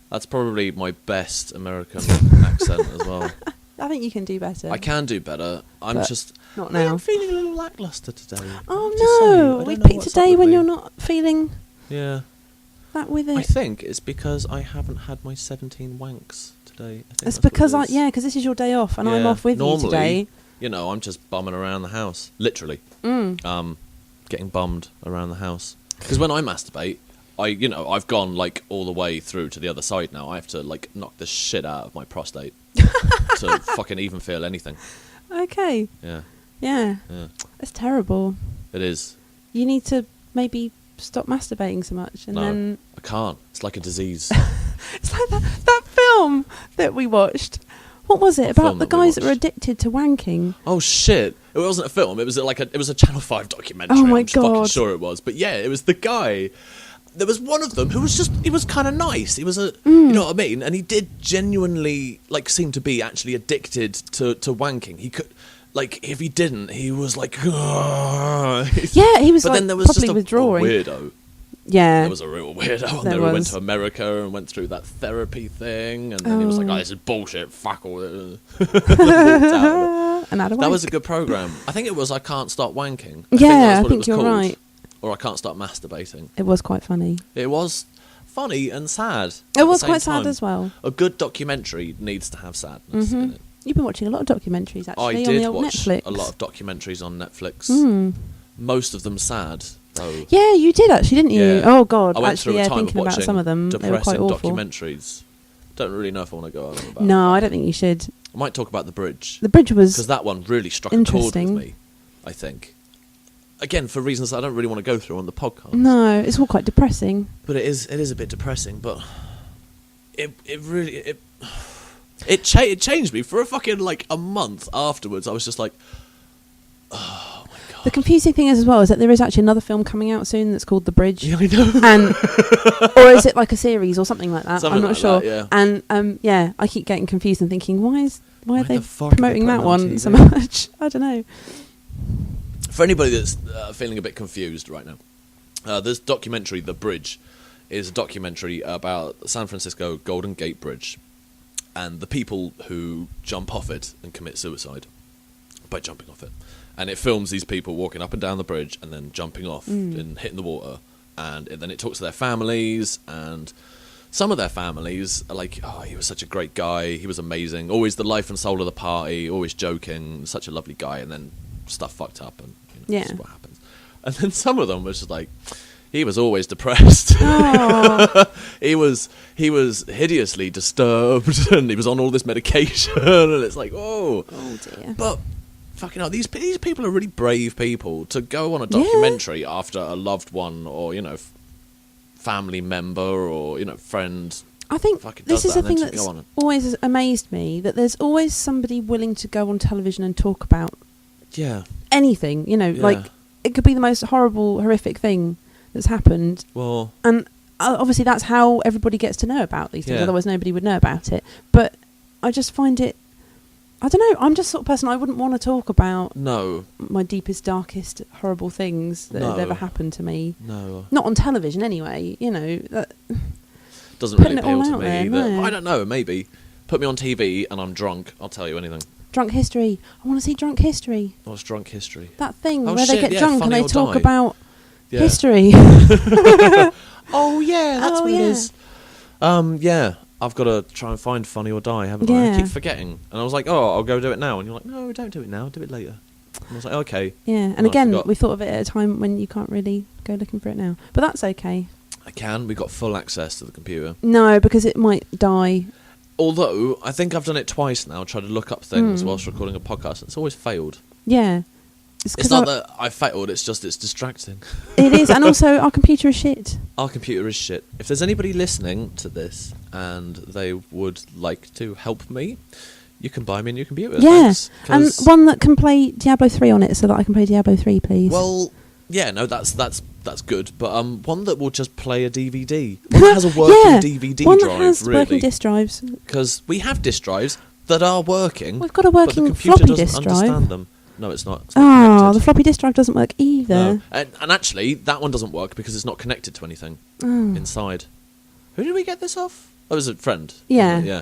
That's probably my best American accent as well. I think you can do better. I can do better. I'm But just... not now. I'm feeling a little lackluster today. Oh Just saying. I no! don't We know picked what's a up day with when me. you're not feeling Yeah. that with I it. think it's because I haven't had my 17 wanks today. I think It's that's because what it is. because this is your day off and I'm Yeah. off with Normally, you today. I'm just bumming around the house. Literally. Getting bummed around the house. Because when I masturbate, I've gone, all the way through to the other side now. I have to, knock the shit out of my prostate to fucking even feel anything. Okay. Yeah. Yeah. It's terrible. It is. You need to maybe stop masturbating so much and No, then I can't. It's like a disease. it's like that film that we watched. What was it What about film the that we guys that were watched? addicted to wanking? Oh shit! It wasn't a film. It was it was a Channel 5 documentary. Oh my I'm just fucking God. sure it was. But yeah, it was the guy. There was one of them who was he was kind of nice. He was you know what I mean? And he did genuinely seem to be actually addicted to wanking. He could if he didn't, he was like. Yeah, he was But then there was probably just a withdrawing. weirdo. Yeah. There was a real weirdo, and There then we went was. to America and went through that therapy thing, and then he was like, "Oh, this is bullshit. Fuck all this." Walked out. And had a That wank. was a good program. I think it was I Can't Stop Wanking. Yeah, that's I what it think was you're called. right. Or I Can't Stop Masturbating. It was quite funny. It was funny and sad. It was quite sad as well. A good documentary needs to have sadness in it. You've been watching a lot of documentaries actually I on did the old watch Netflix. a lot of documentaries on Netflix. Most of them sad, though. Yeah, you did actually, didn't you? Yeah. Oh god, I went actually, through a yeah, time thinking of about watching some of them, they were quite depressing awful. documentaries. Don't really know if I want to go on about. No, I don't think you should. I might talk about The Bridge. The Bridge Because was that one really struck a chord with interesting. me, I think. Again, for reasons I don't really want to go through on the podcast. no, it's all quite depressing. But it is a bit depressing, but it really it changed me for a fucking a month afterwards. I was just like, oh my god. The confusing thing is as well is that there is actually another film coming out soon that's called The Bridge. Yeah, I know. And or is it like a series or something like that? Something I'm not like sure. that, yeah. And yeah, I keep getting confused and thinking, why are they the fuck are they promoting that putting on one TV? so much? I don't know. For anybody that's feeling a bit confused right now, this documentary, The Bridge, is a documentary about the San Francisco Golden Gate Bridge and the people who jump off it and commit suicide by jumping off it. And it films these people walking up and down the bridge and then jumping off and hitting the water. And then it talks to their families, and some of their families are like, oh, he was such a great guy, he was amazing, always the life and soul of the party, always joking, such a lovely guy, and then stuff fucked up, and this is what happens. And then some of them was just like, he was always depressed. he was hideously disturbed, and he was on all this medication, and it's like, oh dear. But fucking hell, these people are really brave people to go on a documentary after a loved one or family member or friend. I think fucking this does is that the and thing then to that's go on it. always amazed me, that there's always somebody willing to go on television and talk about Yeah. anything, like it could be the most horrible, horrific thing that's happened. Well, And obviously that's how everybody gets to know about these things. Yeah. Otherwise nobody would know about it. But I just find it, I don't know, I'm just sort of person, I wouldn't want to talk about no. my deepest, darkest, horrible things that have No. ever happened to me. No. Not on television anyway, you know. Doesn't really Putting it all appeal to out me there, either. no. I don't know, maybe. Put me on TV and I'm drunk, I'll tell you anything. Drunk history. I want to see drunk history. What's drunk history? That thing Oh, where shit, they get yeah, drunk and Funny they or talk Die. about Yeah. history. Oh, yeah, that's Oh, what it yeah. is. Yeah, I've got to try and find Funny or Die, haven't I? I Yeah. keep forgetting. And I was like, oh, I'll go do it now. And you're like, no, don't do it now, do it later. And I was like, okay. Yeah, and And I again, forgot. we thought of it at a time when you can't really go looking for it now. But that's okay. I can. We've got full access to the computer. No, because it might die. Although, I think I've done it twice now, tried to look up things Hmm. whilst recording a podcast, and it's always failed. Yeah. It's 'cause not that I failed, it's just it's distracting. It is, and also our computer is shit. Our computer is shit. If there's anybody listening to this and they would like to help me, you can buy me a new computer. Yeah, Thanks, and 'cause- one that can play Diablo 3 on it so that I can play Diablo 3, please. well, yeah, no, that's good. But one that will just play a DVD. One that has a working Yeah, DVD one drive, that has really. working disk drives. Because we have disk drives that are working. We've got a but the working computer floppy doesn't disk understand drive. them. No, it's not. It's not Oh, connected. the floppy disk drive doesn't work either. No. And actually, that one doesn't work because it's not connected to anything Oh. inside. Who did we get this off? Oh, it was a friend. Yeah. wasn't it? Yeah.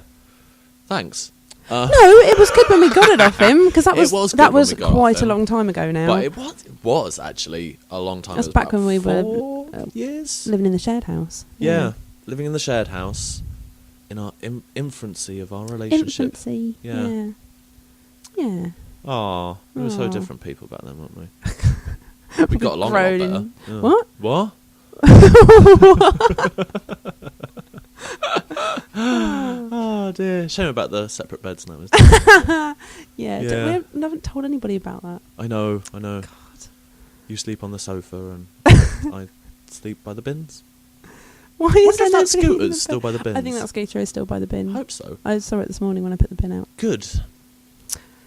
Thanks. No, it was good when we got it off him because that It was was good that when was we got it quite off a him. long time ago now. But it was actually a long time. That's It was back about when we were, 4 years. living in the shared house. Yeah, living in the shared house in our infancy of our relationship. Infancy. Yeah. Yeah. Yeah. Oh, we were so Aw. different people back then, weren't we? We got along a lot grown better. in- Yeah. What? What? Oh dear. Shame about the separate beds now. Isn't it? Yeah. Yeah. We haven't told anybody about that. I know. God. You sleep on the sofa and I sleep by the bins. Why Wonder is there if that nobody in the scooter's still by the bins. I think that scooter is still by the bin. I hope so. I saw it this morning when I put the bin out. Good.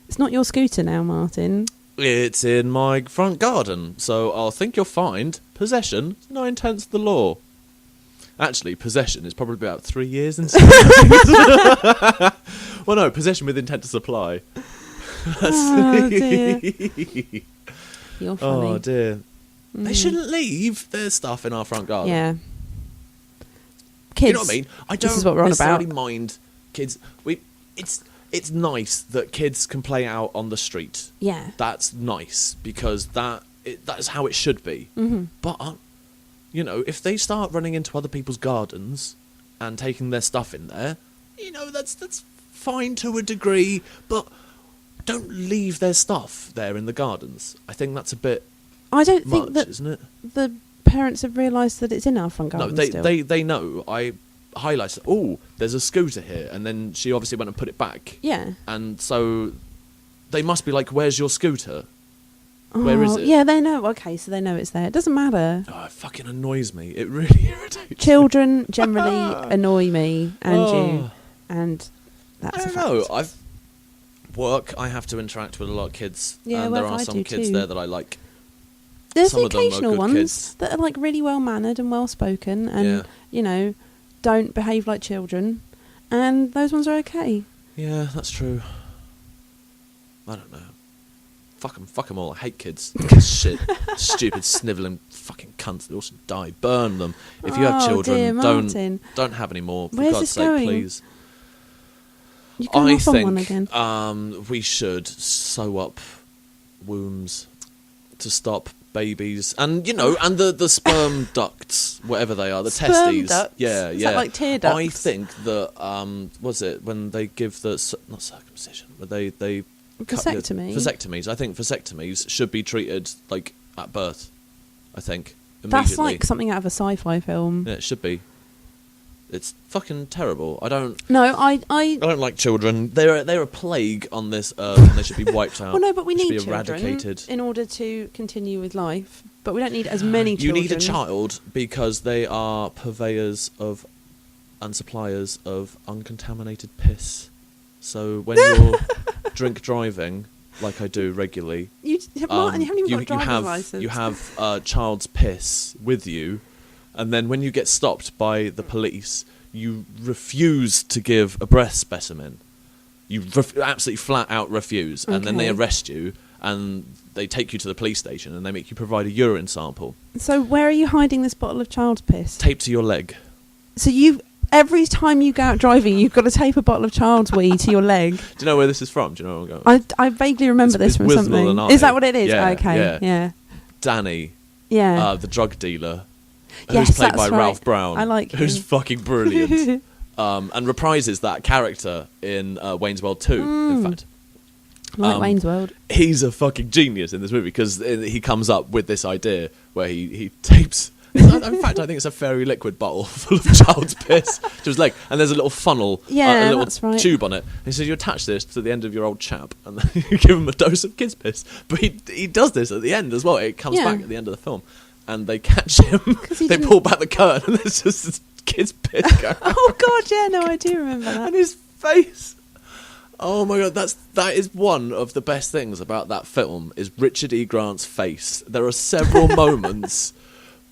It's not your scooter now, Martin. It's in my front garden, so I'll think you'll find possession 9/10 of the law. Actually, possession is probably about 3 years in. Well, no, possession with intent to supply. Oh, dear. You're funny. Oh dear. They Mm. shouldn't leave their stuff in our front garden. Yeah. Kids. You know what I mean? I don't This is what we're on necessarily about. mind kids. It's nice that kids can play out on the street. Yeah. That's nice because that is how it should be. Mm-hmm. But you know, if they start running into other people's gardens and taking their stuff in there, you know, that's fine to a degree, but don't leave their stuff there in the gardens. I think that's a bit I don't much, think that isn't it? the parents have realised that it's in our front garden No, still. they know. I highlighted, oh, there's a scooter here, and then she obviously went and put it back. Yeah. And so they must be like, where's your scooter? Where is Oh, it? Yeah, they know. Okay, so they know it's there. It doesn't matter. Oh, it fucking annoys me. It really irritates me. Children generally annoy me and you, Oh. and that's I a don't fact. know. I have to interact with a lot of kids, Yeah, and work there are I some do kids too. there that I like. There's some the of them are occasional good ones kids. that are like really well mannered and well spoken, and Yeah. you know, don't behave like children, and those ones are okay. Yeah, that's true. I don't know. Fuck them all. I hate kids. Shit. Stupid, snivelling fucking cunts. They all should die. Burn them. If you have Oh, children, dear Martin. don't have any more. For Where's God's this sake, going? please. You going I off on one again? think we should sew up wombs to stop babies, and you know, and the sperm ducts, whatever they are, the Sperm testes. ducts? Yeah, Is yeah. that like tear ducts? I think that was it when they give not circumcision, but they cut your- Vasectomy? vasectomies. I think vasectomies should be treated like at birth. I think That's immediately. like something out of a sci-fi film. Yeah, it should be. It's fucking terrible. I don't I like children. They're a plague on this earth, and they should be wiped out. well, no, but we They should need be children eradicated. in order to continue with life. But we don't need as many You children. need a child because they are purveyors of and suppliers of uncontaminated piss. So when you're drink driving like I do regularly. Martin, you haven't even got a driver's license. You have child's piss with you, and then when you get stopped by the police, you refuse to give a breath specimen. You absolutely flat out refuse, and then they arrest you, and they take you to the police station, and they make you provide a urine sample. So where are you hiding this bottle of child's piss? Taped to your leg. So every time you go out driving, you've got to tape a bottle of child's wee to your leg. Do you know where this is from? Do you know where I'm going? I vaguely remember this from something. Is that what it is? Yeah, okay, yeah. Danny, the drug dealer, who's played by Ralph Brown. I like him. Who's fucking brilliant. And reprises that character in Wayne's World 2, in fact. Like Wayne's World. He's a fucking genius in this movie because he comes up with this idea where he tapes... In fact, I think it's a fairy liquid bottle full of child's piss to his leg, and there's a little funnel, a little tube on it. And he says, you attach this to the end of your old chap, and then you give him a dose of kid's piss. But he does this at the end as well. It comes back at the end of the film, and they catch him. They pull back the curtain, and there's just this kid's piss going. Oh God, yeah, no, I do remember that. And his face. Oh my God, that is one of the best things about that film is Richard E. Grant's face. There are several moments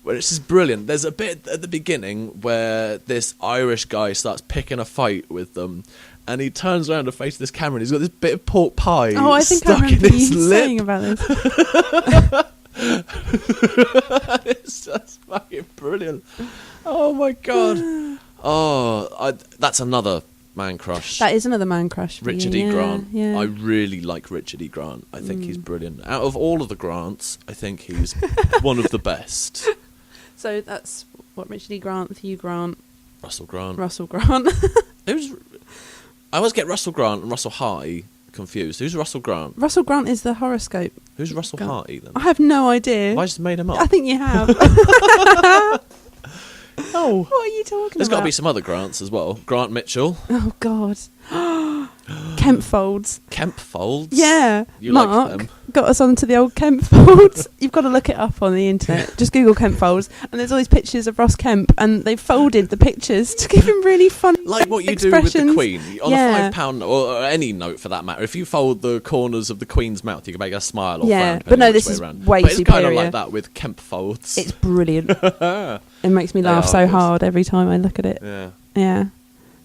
where it's just brilliant. There's a bit at the beginning where this Irish guy starts picking a fight with them, and he turns around to face this camera, and he's got this bit of pork pie I think stuck I remember in his you lip. saying about this. It's just fucking brilliant. Oh my God. That's another man crush. That is another man crush for Richard you. E. Grant. Yeah. I really like Richard E. Grant. I think he's brilliant. Out of all of the Grants, I think he's one of the best. So that's what Richard E. Grant, Hugh Grant, Russell Grant. I always get Russell Grant and Russell Harty confused. Who's Russell Grant? Russell Grant is the horoscope. Who's Russell Harty then? I have no idea. I just made him up. I think you have. Oh. What are you talking about? There's got to be some other Grants as well. Grant Mitchell. Oh God. Kemp Folds. Kemp Folds? Yeah. You Mark like them? got us onto the old Kemp Folds. You've got to look it up on the internet. Just Google Kemp Folds, and there's all these pictures of Ross Kemp, and they've folded the pictures to give him really funny like what you do with the Queen. On a £5 or any note for that matter, if you fold the corners of the Queen's mouth, you can make a smile or frown. But no, this is way superior. But it's kind of like that with Kemp Folds. It's brilliant. It makes me laugh so hard every time I look at it. Yeah.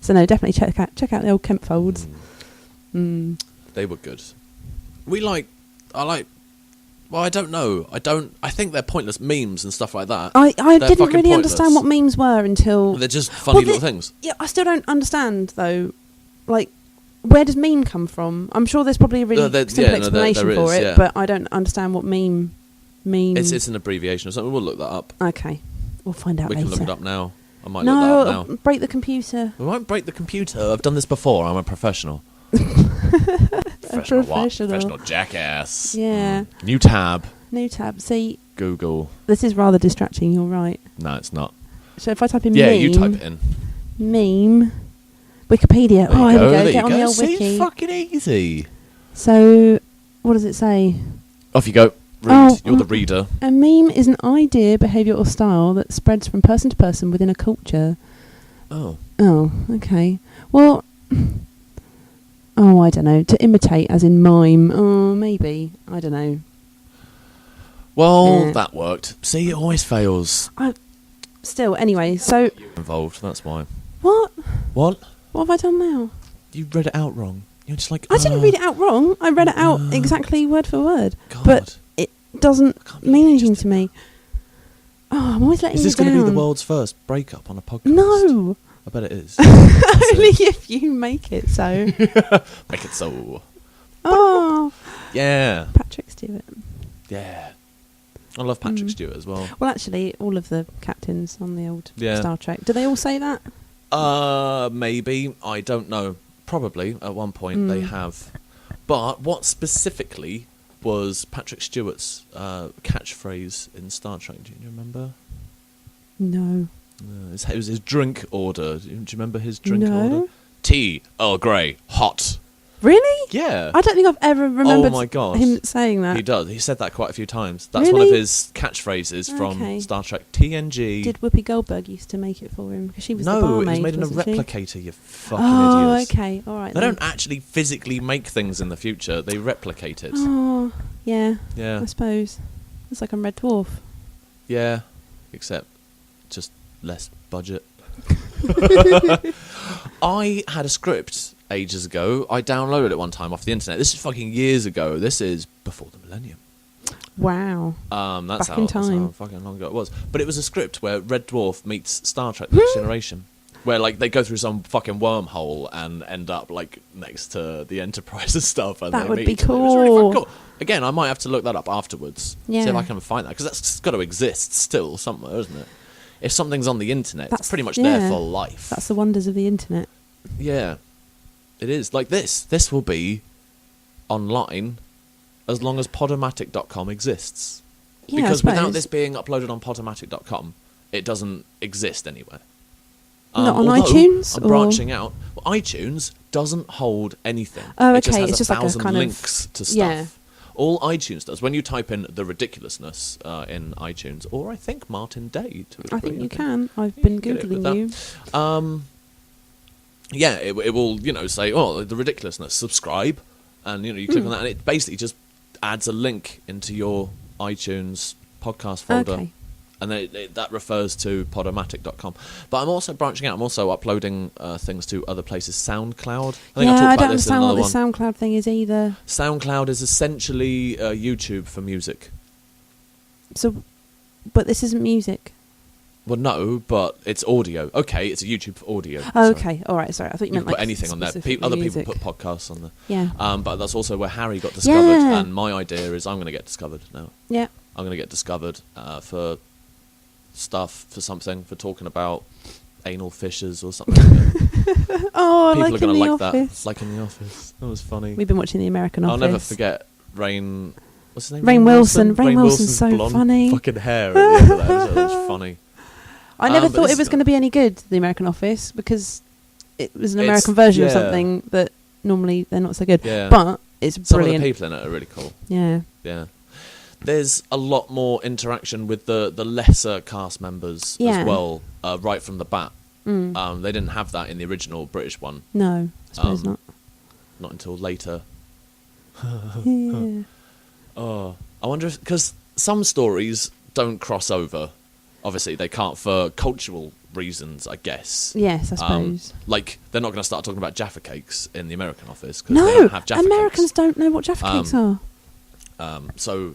So no, definitely check out the old Kemp Folds. They were good. Well, I don't know. I think they're pointless memes and stuff like that. I didn't really understand what memes were until... They're just funny little things. Yeah, I still don't understand, though. Like, where does meme come from? I'm sure there's probably a really simple explanation for it, but I don't understand what meme means. It's an abbreviation or something. We'll look that up. Okay. We'll find out later. We can look it up now. I might look that up now. Break the computer. We won't break the computer. I've done this before. I'm a professional. Professional jackass. Yeah. New tab. See, Google. this is rather distracting, you're right. No, it's not. So if I type in meme... Yeah, you type it in. Meme. Wikipedia. There here we go. There Get on the old See, wiki. it's fucking easy. So, what does it say? Off you go. Read. You're the reader. A meme is an idea, behaviour or style that spreads from person to person within a culture. Oh, okay. Well... I don't know. To imitate, as in mime. Oh, maybe. I don't know. Well, that worked. See, it always fails. Still, anyway, so... You're involved, that's why. What? What? What have I done now? You read it out wrong. You're just like... I didn't read it out wrong. I read it out exactly word for word. God. But it doesn't mean anything to me. Oh, I'm always letting you down. Is this going to be the world's first breakup on a podcast? No. I bet it is. Only if you make it so. Make it so. Oh. Yeah. Patrick Stewart. Yeah. I love Patrick Stewart as well. Well, actually, all of the captains on the old Star Trek. Do they all say that? Maybe. I don't know. Probably at one point they have. But what specifically was Patrick Stewart's catchphrase in Star Trek? Do you remember? No. It was his drink order. Do you remember his drink order? Tea, Earl Grey, hot. Really? Yeah. I don't think I've ever remembered my God. him saying that. He does. He said that quite a few times. That's Really? one of his catchphrases from Okay. Star Trek TNG. Did Whoopi Goldberg used to make it for him? Because she was the No, barmaid, it was made in a wasn't she? replicator, you fucking Oh, idiots. okay. All right. They then. don't actually physically make things in the future. They replicate it. Oh, yeah. Yeah. I suppose. It's like a Red Dwarf. Yeah. Except just less budget. I had a script ages ago. I downloaded it one time off the internet. This is fucking years ago. This is before the millennium. Wow. That's Back in that's time. how fucking long ago it was. But it was a script where Red Dwarf meets Star Trek Next Generation. Where, like, they go through some fucking wormhole and end up, like, next to the Enterprise and stuff. And That they would meet be each other. It was really cool. fucking cool. Again, I might have to look that up afterwards. Yeah. See if I can find that. Because that's got to exist still somewhere, isn't it? If something's on the internet, it's pretty much there for life. That's the wonders of the internet. Yeah. It is. Like this. This will be online as long as Podomatic.com exists. Yeah, Because I suppose. without this being uploaded on Podomatic.com, it doesn't exist anywhere. Not on although iTunes? I'm or- branching out. Well, iTunes doesn't hold anything. Oh, It just okay, has it's just a like a thousand kind of- links to stuff. yeah. All iTunes does, when you type in The Ridiculousness in iTunes, or I think Martin Day, to a I degree, think you can. I've been get it with Googling you. Yeah, it will, say, oh, The Ridiculousness, subscribe, and, you click on that, and it basically just adds a link into your iTunes podcast folder. Okay. And then that refers to Podomatic.com. But I'm also branching out. I'm also uploading things to other places. SoundCloud. I Yeah, I talked don't about this in understand what another this one. SoundCloud thing is either. SoundCloud is essentially YouTube for music. So, but this isn't music. Well, no, but it's audio. Okay, it's a YouTube for audio. Oh, Sorry. okay, all right. Sorry, I thought you You meant can like put anything on there. specifically Other music. people put podcasts on there. Yeah. But that's also where Harry got discovered. Yeah. And my idea is I'm going to get discovered now. Yeah. I'm going to get discovered for stuff, for something, for talking about anal fissures or something. Oh, People like are in going to the like office. that. Like in The Office. That was funny. We've been watching The American I'll Office. never forget Rain... What's his name? Rainn Wilson. Rainn Wilson's Wilson's so blonde funny. fucking hair at the end of that episode. It was funny. I never but thought this it was is- going to be any good, The American Office, because it was an It's- American version of yeah. something that normally they're not so good. Yeah. But it's Some brilliant. of the people in it are really cool. Yeah. Yeah. There's a lot more interaction with the lesser cast members Yeah. as well, right from the bat. Mm. They didn't have that in the original British one, No, I suppose Um, not. not until later. Yeah. Oh, I wonder if... Because some stories don't cross over. Obviously, they can't for cultural reasons, I guess. Yes, I suppose. Like, they're not going to start talking about Jaffa cakes in the American Office, because they No, don't have Jaffa Americans cakes. don't know what Jaffa cakes are. So,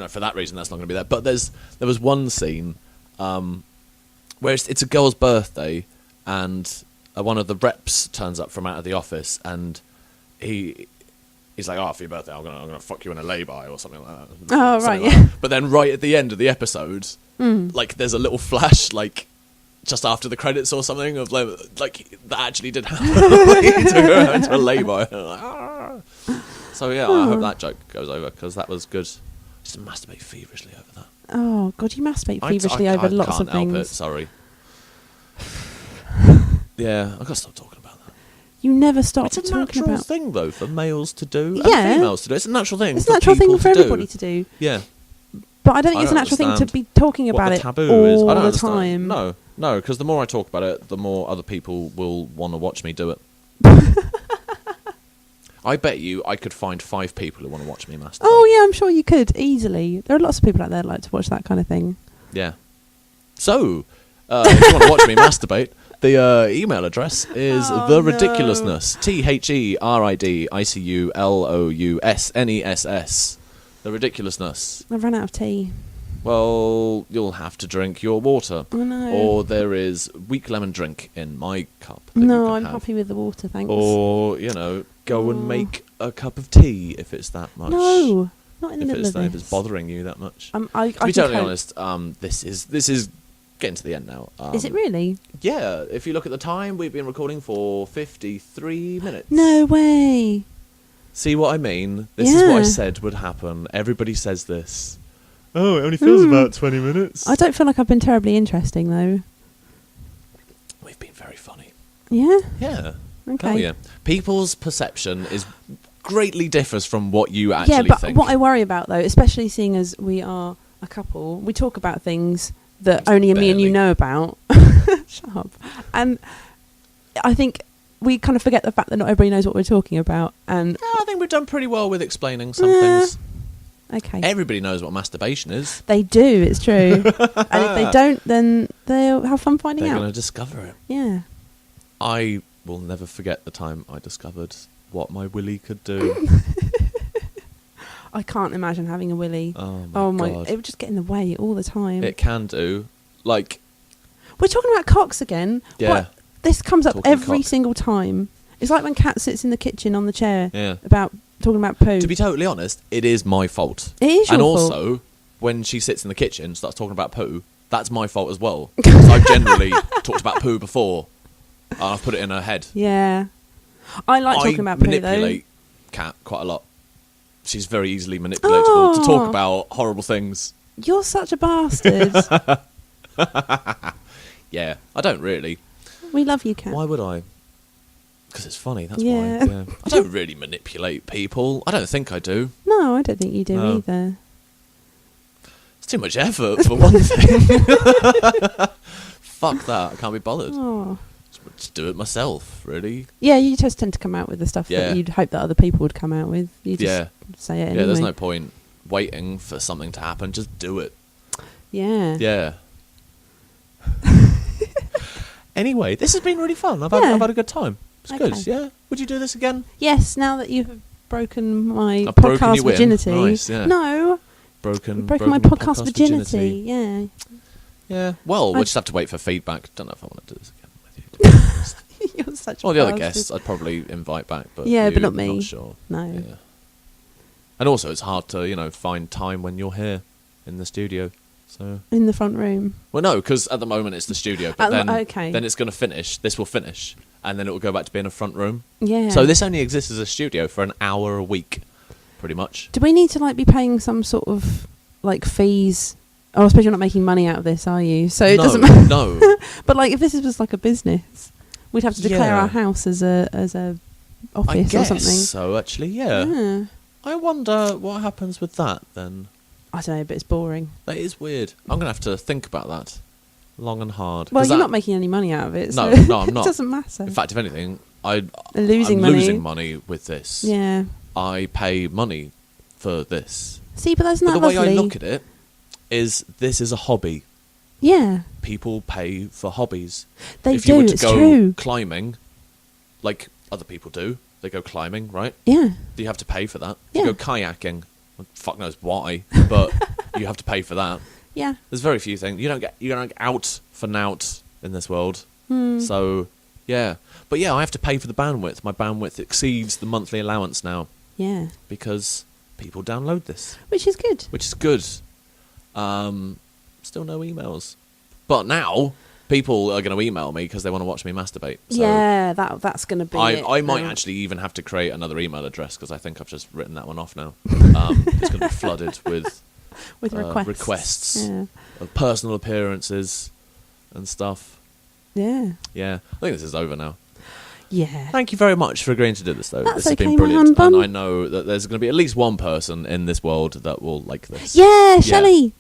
for that reason, that's not going to be there. But there was one scene where it's a girl's birthday, and one of the reps turns up from out of the office, and he's like, "Oh, for your birthday, I'm gonna fuck you in a lay-by," or something like that. Oh, Something right, like yeah. that. But then, right at the end of the episode, like, there's a little flash, like, just after the credits or something, of like that actually did happen. Like, he took her into a lay-by. So yeah, I hope that joke goes over, because that was good. I used to masturbate feverishly over that. Oh, God, you masturbate feverishly over I lots can't of things. help it, sorry. Yeah, I've got to stop talking about that. You never stop It's a talking natural about. thing, though, for males to do Yeah. and females to do. It's a natural thing. It's a natural thing people for to everybody do. to do. Yeah. But I don't think I it's a don't natural thing to understand be talking what about the it taboo all is. I don't the understand. time. No, because the more I talk about it, the more other people will want to watch me do it. I bet you I could find 5 people who want to watch me masturbate. Oh, yeah, I'm sure you could, easily. There are lots of people out there that like to watch that kind of thing. Yeah. So, if you want to watch me masturbate, the email address is The Ridiculousness. THERIDICULOUSNESS. The Ridiculousness. I've run out of tea. Well, you'll have to drink your water. I know. Or there is weak lemon drink in my cup. that you No, can I'm have. happy with the water, thanks. Or, go Oh. and make a cup of tea if it's that much. No, not in the If middle it's, of if this. it's bothering you that much. I To be can totally cope. honest, this is getting to the end now. Is it really? Yeah, if you look at the time, we've been recording for 53 minutes. No way. See what I mean? This is what I Yeah. said would happen. Everybody says this. Oh, it only feels about 20 minutes. I don't feel like I've been terribly interesting, though. We've been very funny. Yeah? Yeah. Okay. Hell yeah. People's perception is greatly differs from what you actually Yeah, but think. what I worry about, though, especially seeing as we are a couple, we talk about things that only me and you Barely. know about. Shut up. And I think we kind of forget the fact that not everybody knows what we're talking about. And Yeah, I think we've done pretty well with explaining some Yeah. things. okay, Everybody knows what masturbation is. they do. It's true. And if they don't, then they'll have fun finding They're out. going to discover it. Yeah. I will never forget the time I discovered what my willy could do. I can't imagine having a willy. Oh my God. It would just get in the way all the time. It can do. Like, We're talking about cocks again. yeah. What? This comes up Talking every cock. single time. It's like when Kat sits in the kitchen on the chair Yeah. about talking about poo. To be totally honest, it is my fault. It is your And fault. also, when she sits in the kitchen and starts talking about poo, that's my fault as well. Because I've generally talked about poo before. And I've put it in her head. Yeah. I like talking about poo, though. manipulate Kat quite a lot. She's very easily manipulatable to talk Oh. about horrible things. You're such a bastard. Yeah, I don't really. We love you, Kat. Why would I? Because it's funny, that's Yeah. why. Yeah. I don't really manipulate people. I don't think I do. No, I don't think you do No. either. It's too much effort, for one thing. Fuck that, I can't be bothered. Oh. Just do it myself, really. Yeah, you just tend to come out with the stuff Yeah. that you'd hope that other people would come out with. You just Yeah. say it anyway. Yeah, there's no point waiting for something to happen. Just do it. Yeah. Yeah. Anyway, this has been really fun. I've Yeah. had a good time. It's Okay. good, yeah. Would you do this again? Yes, now that you have broken my I've broken podcast you in. virginity. Nice, yeah. No, Broken my podcast virginity. Yeah. Yeah. Well, I- we'll just have to wait for feedback. Don't know if I want to do this again with you. You're such Well, a the other bastard. guests I'd probably invite back, but Yeah, you, but not I'm me. Not sure. No. Yeah. And also, it's hard to find time when you're here in the studio. So, In the front room. well, no, because at the moment it's the studio, but Okay. then it's going to finish. This will finish, and then it will go back to being a front room. Yeah. So this only exists as a studio for an hour a week, pretty much. Do we need to be paying some sort of fees? Oh, I suppose you're not making money out of this, are you? So it No, doesn't matter. No. But if this was a business, we'd have to declare Yeah. our house as a I office guess or something. so. Actually, yeah. Yeah. I wonder what happens with that then. I don't know, but it's boring. That is weird. I'm going to have to think about that long and hard. Well, 'Cause you're that- not making any money out of it. No, so no, I'm not. It doesn't matter. In fact, if anything, Losing I'm money. losing money with this. Yeah. I pay money for this. See, but that's But not the way lovely. I look at it is this is a hobby. Yeah, People pay for hobbies. they if do. you were to It's go true. climbing, like other people do, they go climbing, right? Yeah. You have to pay for that. If Yeah. you go kayaking, well, fuck knows why, but you have to pay for that. Yeah. There's very few things. You don't get out for nout in this world. Hmm. So, yeah. But yeah, I have to pay for the bandwidth. My bandwidth exceeds the monthly allowance now Yeah. because people download this, Which is good. which is good. Still no emails. But now, people are going to email me because they want to watch me masturbate. So Yeah, that's going to be it I might now. actually even have to create another email address because I think I've just written that one off now. It's going to be flooded with requests. Yeah. of personal appearances and stuff. Yeah. Yeah, I think this is over now. Yeah. Thank you very much for agreeing to do this, though. That's this has okay, been my brilliant, hand bun. and I know that there's going to be at least one person in this world that will like this. Yeah, Shelley.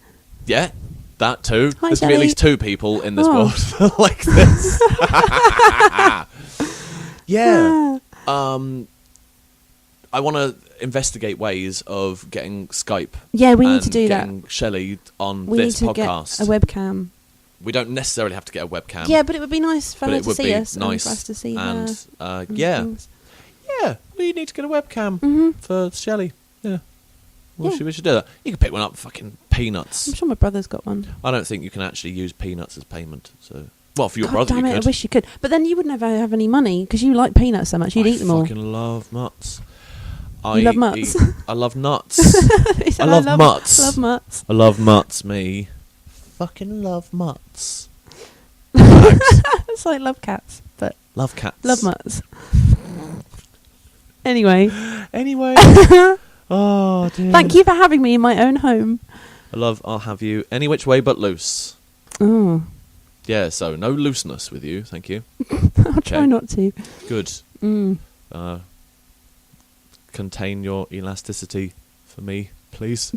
Yeah, that too. Hi, There's going to be at Shelley. least two people in this Oh. world that like this. Yeah. I want to investigate ways of getting Skype. Yeah, we need and to do that. getting Shelley on We this need to podcast. get a webcam. We don't necessarily have to get a webcam. Yeah, but it would be nice for but her it to would see be us nice and for us to see and her. yeah, things. yeah. We need to get a webcam Mhm. for Shelley. Yeah. Well, Yeah. we should do that. You can pick one up. Fucking peanuts. I'm sure my brother's got one. I don't think you can actually use peanuts as payment. So, well, for your God brother, damn you it, could. I wish you could. But then you wouldn't ever have any money because you like peanuts so much. You'd I eat them all. fucking love mutts. You love mutts? I love nuts. He said, I love mutts. Love mutts. I love mutts. Me, fucking love mutts. Thanks. It's like love cats, but Love cats. love mutts. Anyway, Anyway. Oh dear. thank you for having me in my own home. I'll have you any which way but loose. Oh, Yeah, so no looseness with you, thank you. I'll try Okay. not to. Good. Mm. contain your elasticity for me, please?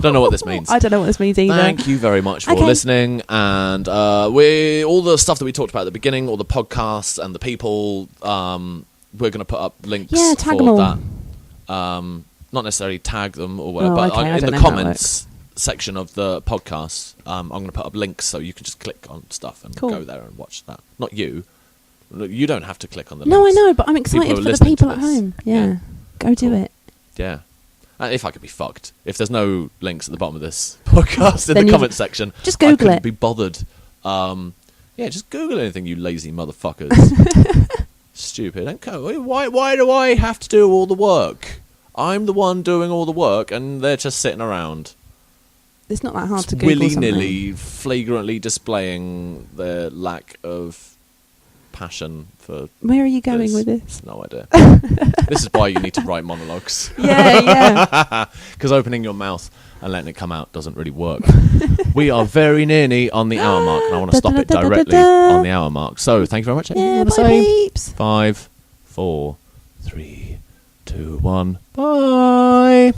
Don't know what this means. I don't know what this means either. Thank you very much for listening. And all the stuff that we talked about at the beginning, all the podcasts and the people, we're going to put up links tag for them all. that. Not necessarily tag them or whatever, Oh, but okay, in the comments section of the podcast, I'm going to put up links so you can just click on stuff and go there and watch that. Not you. You don't have to click on the links. No, I know, but I'm excited for the people at home. Yeah. Go do it. Yeah. And if I could be fucked. If there's no links at the bottom of this podcast in the comment section, just Google I couldn't it. be bothered. Just Google anything, you lazy motherfuckers. Stupid. Why do I have to do all the work? I'm the one doing all the work, and they're just sitting around. It's not that hard to Google willy-nilly, flagrantly displaying their lack of passion for. Where are you going with this? No idea. This is why you need to write monologues. Yeah. Because opening your mouth and letting it come out doesn't really work. We are very nearly on the hour mark, and I want to stop it directly on the hour mark. So thank you very much. Yeah, bye, peeps. 5, 4, 3, 2, 1. Bye.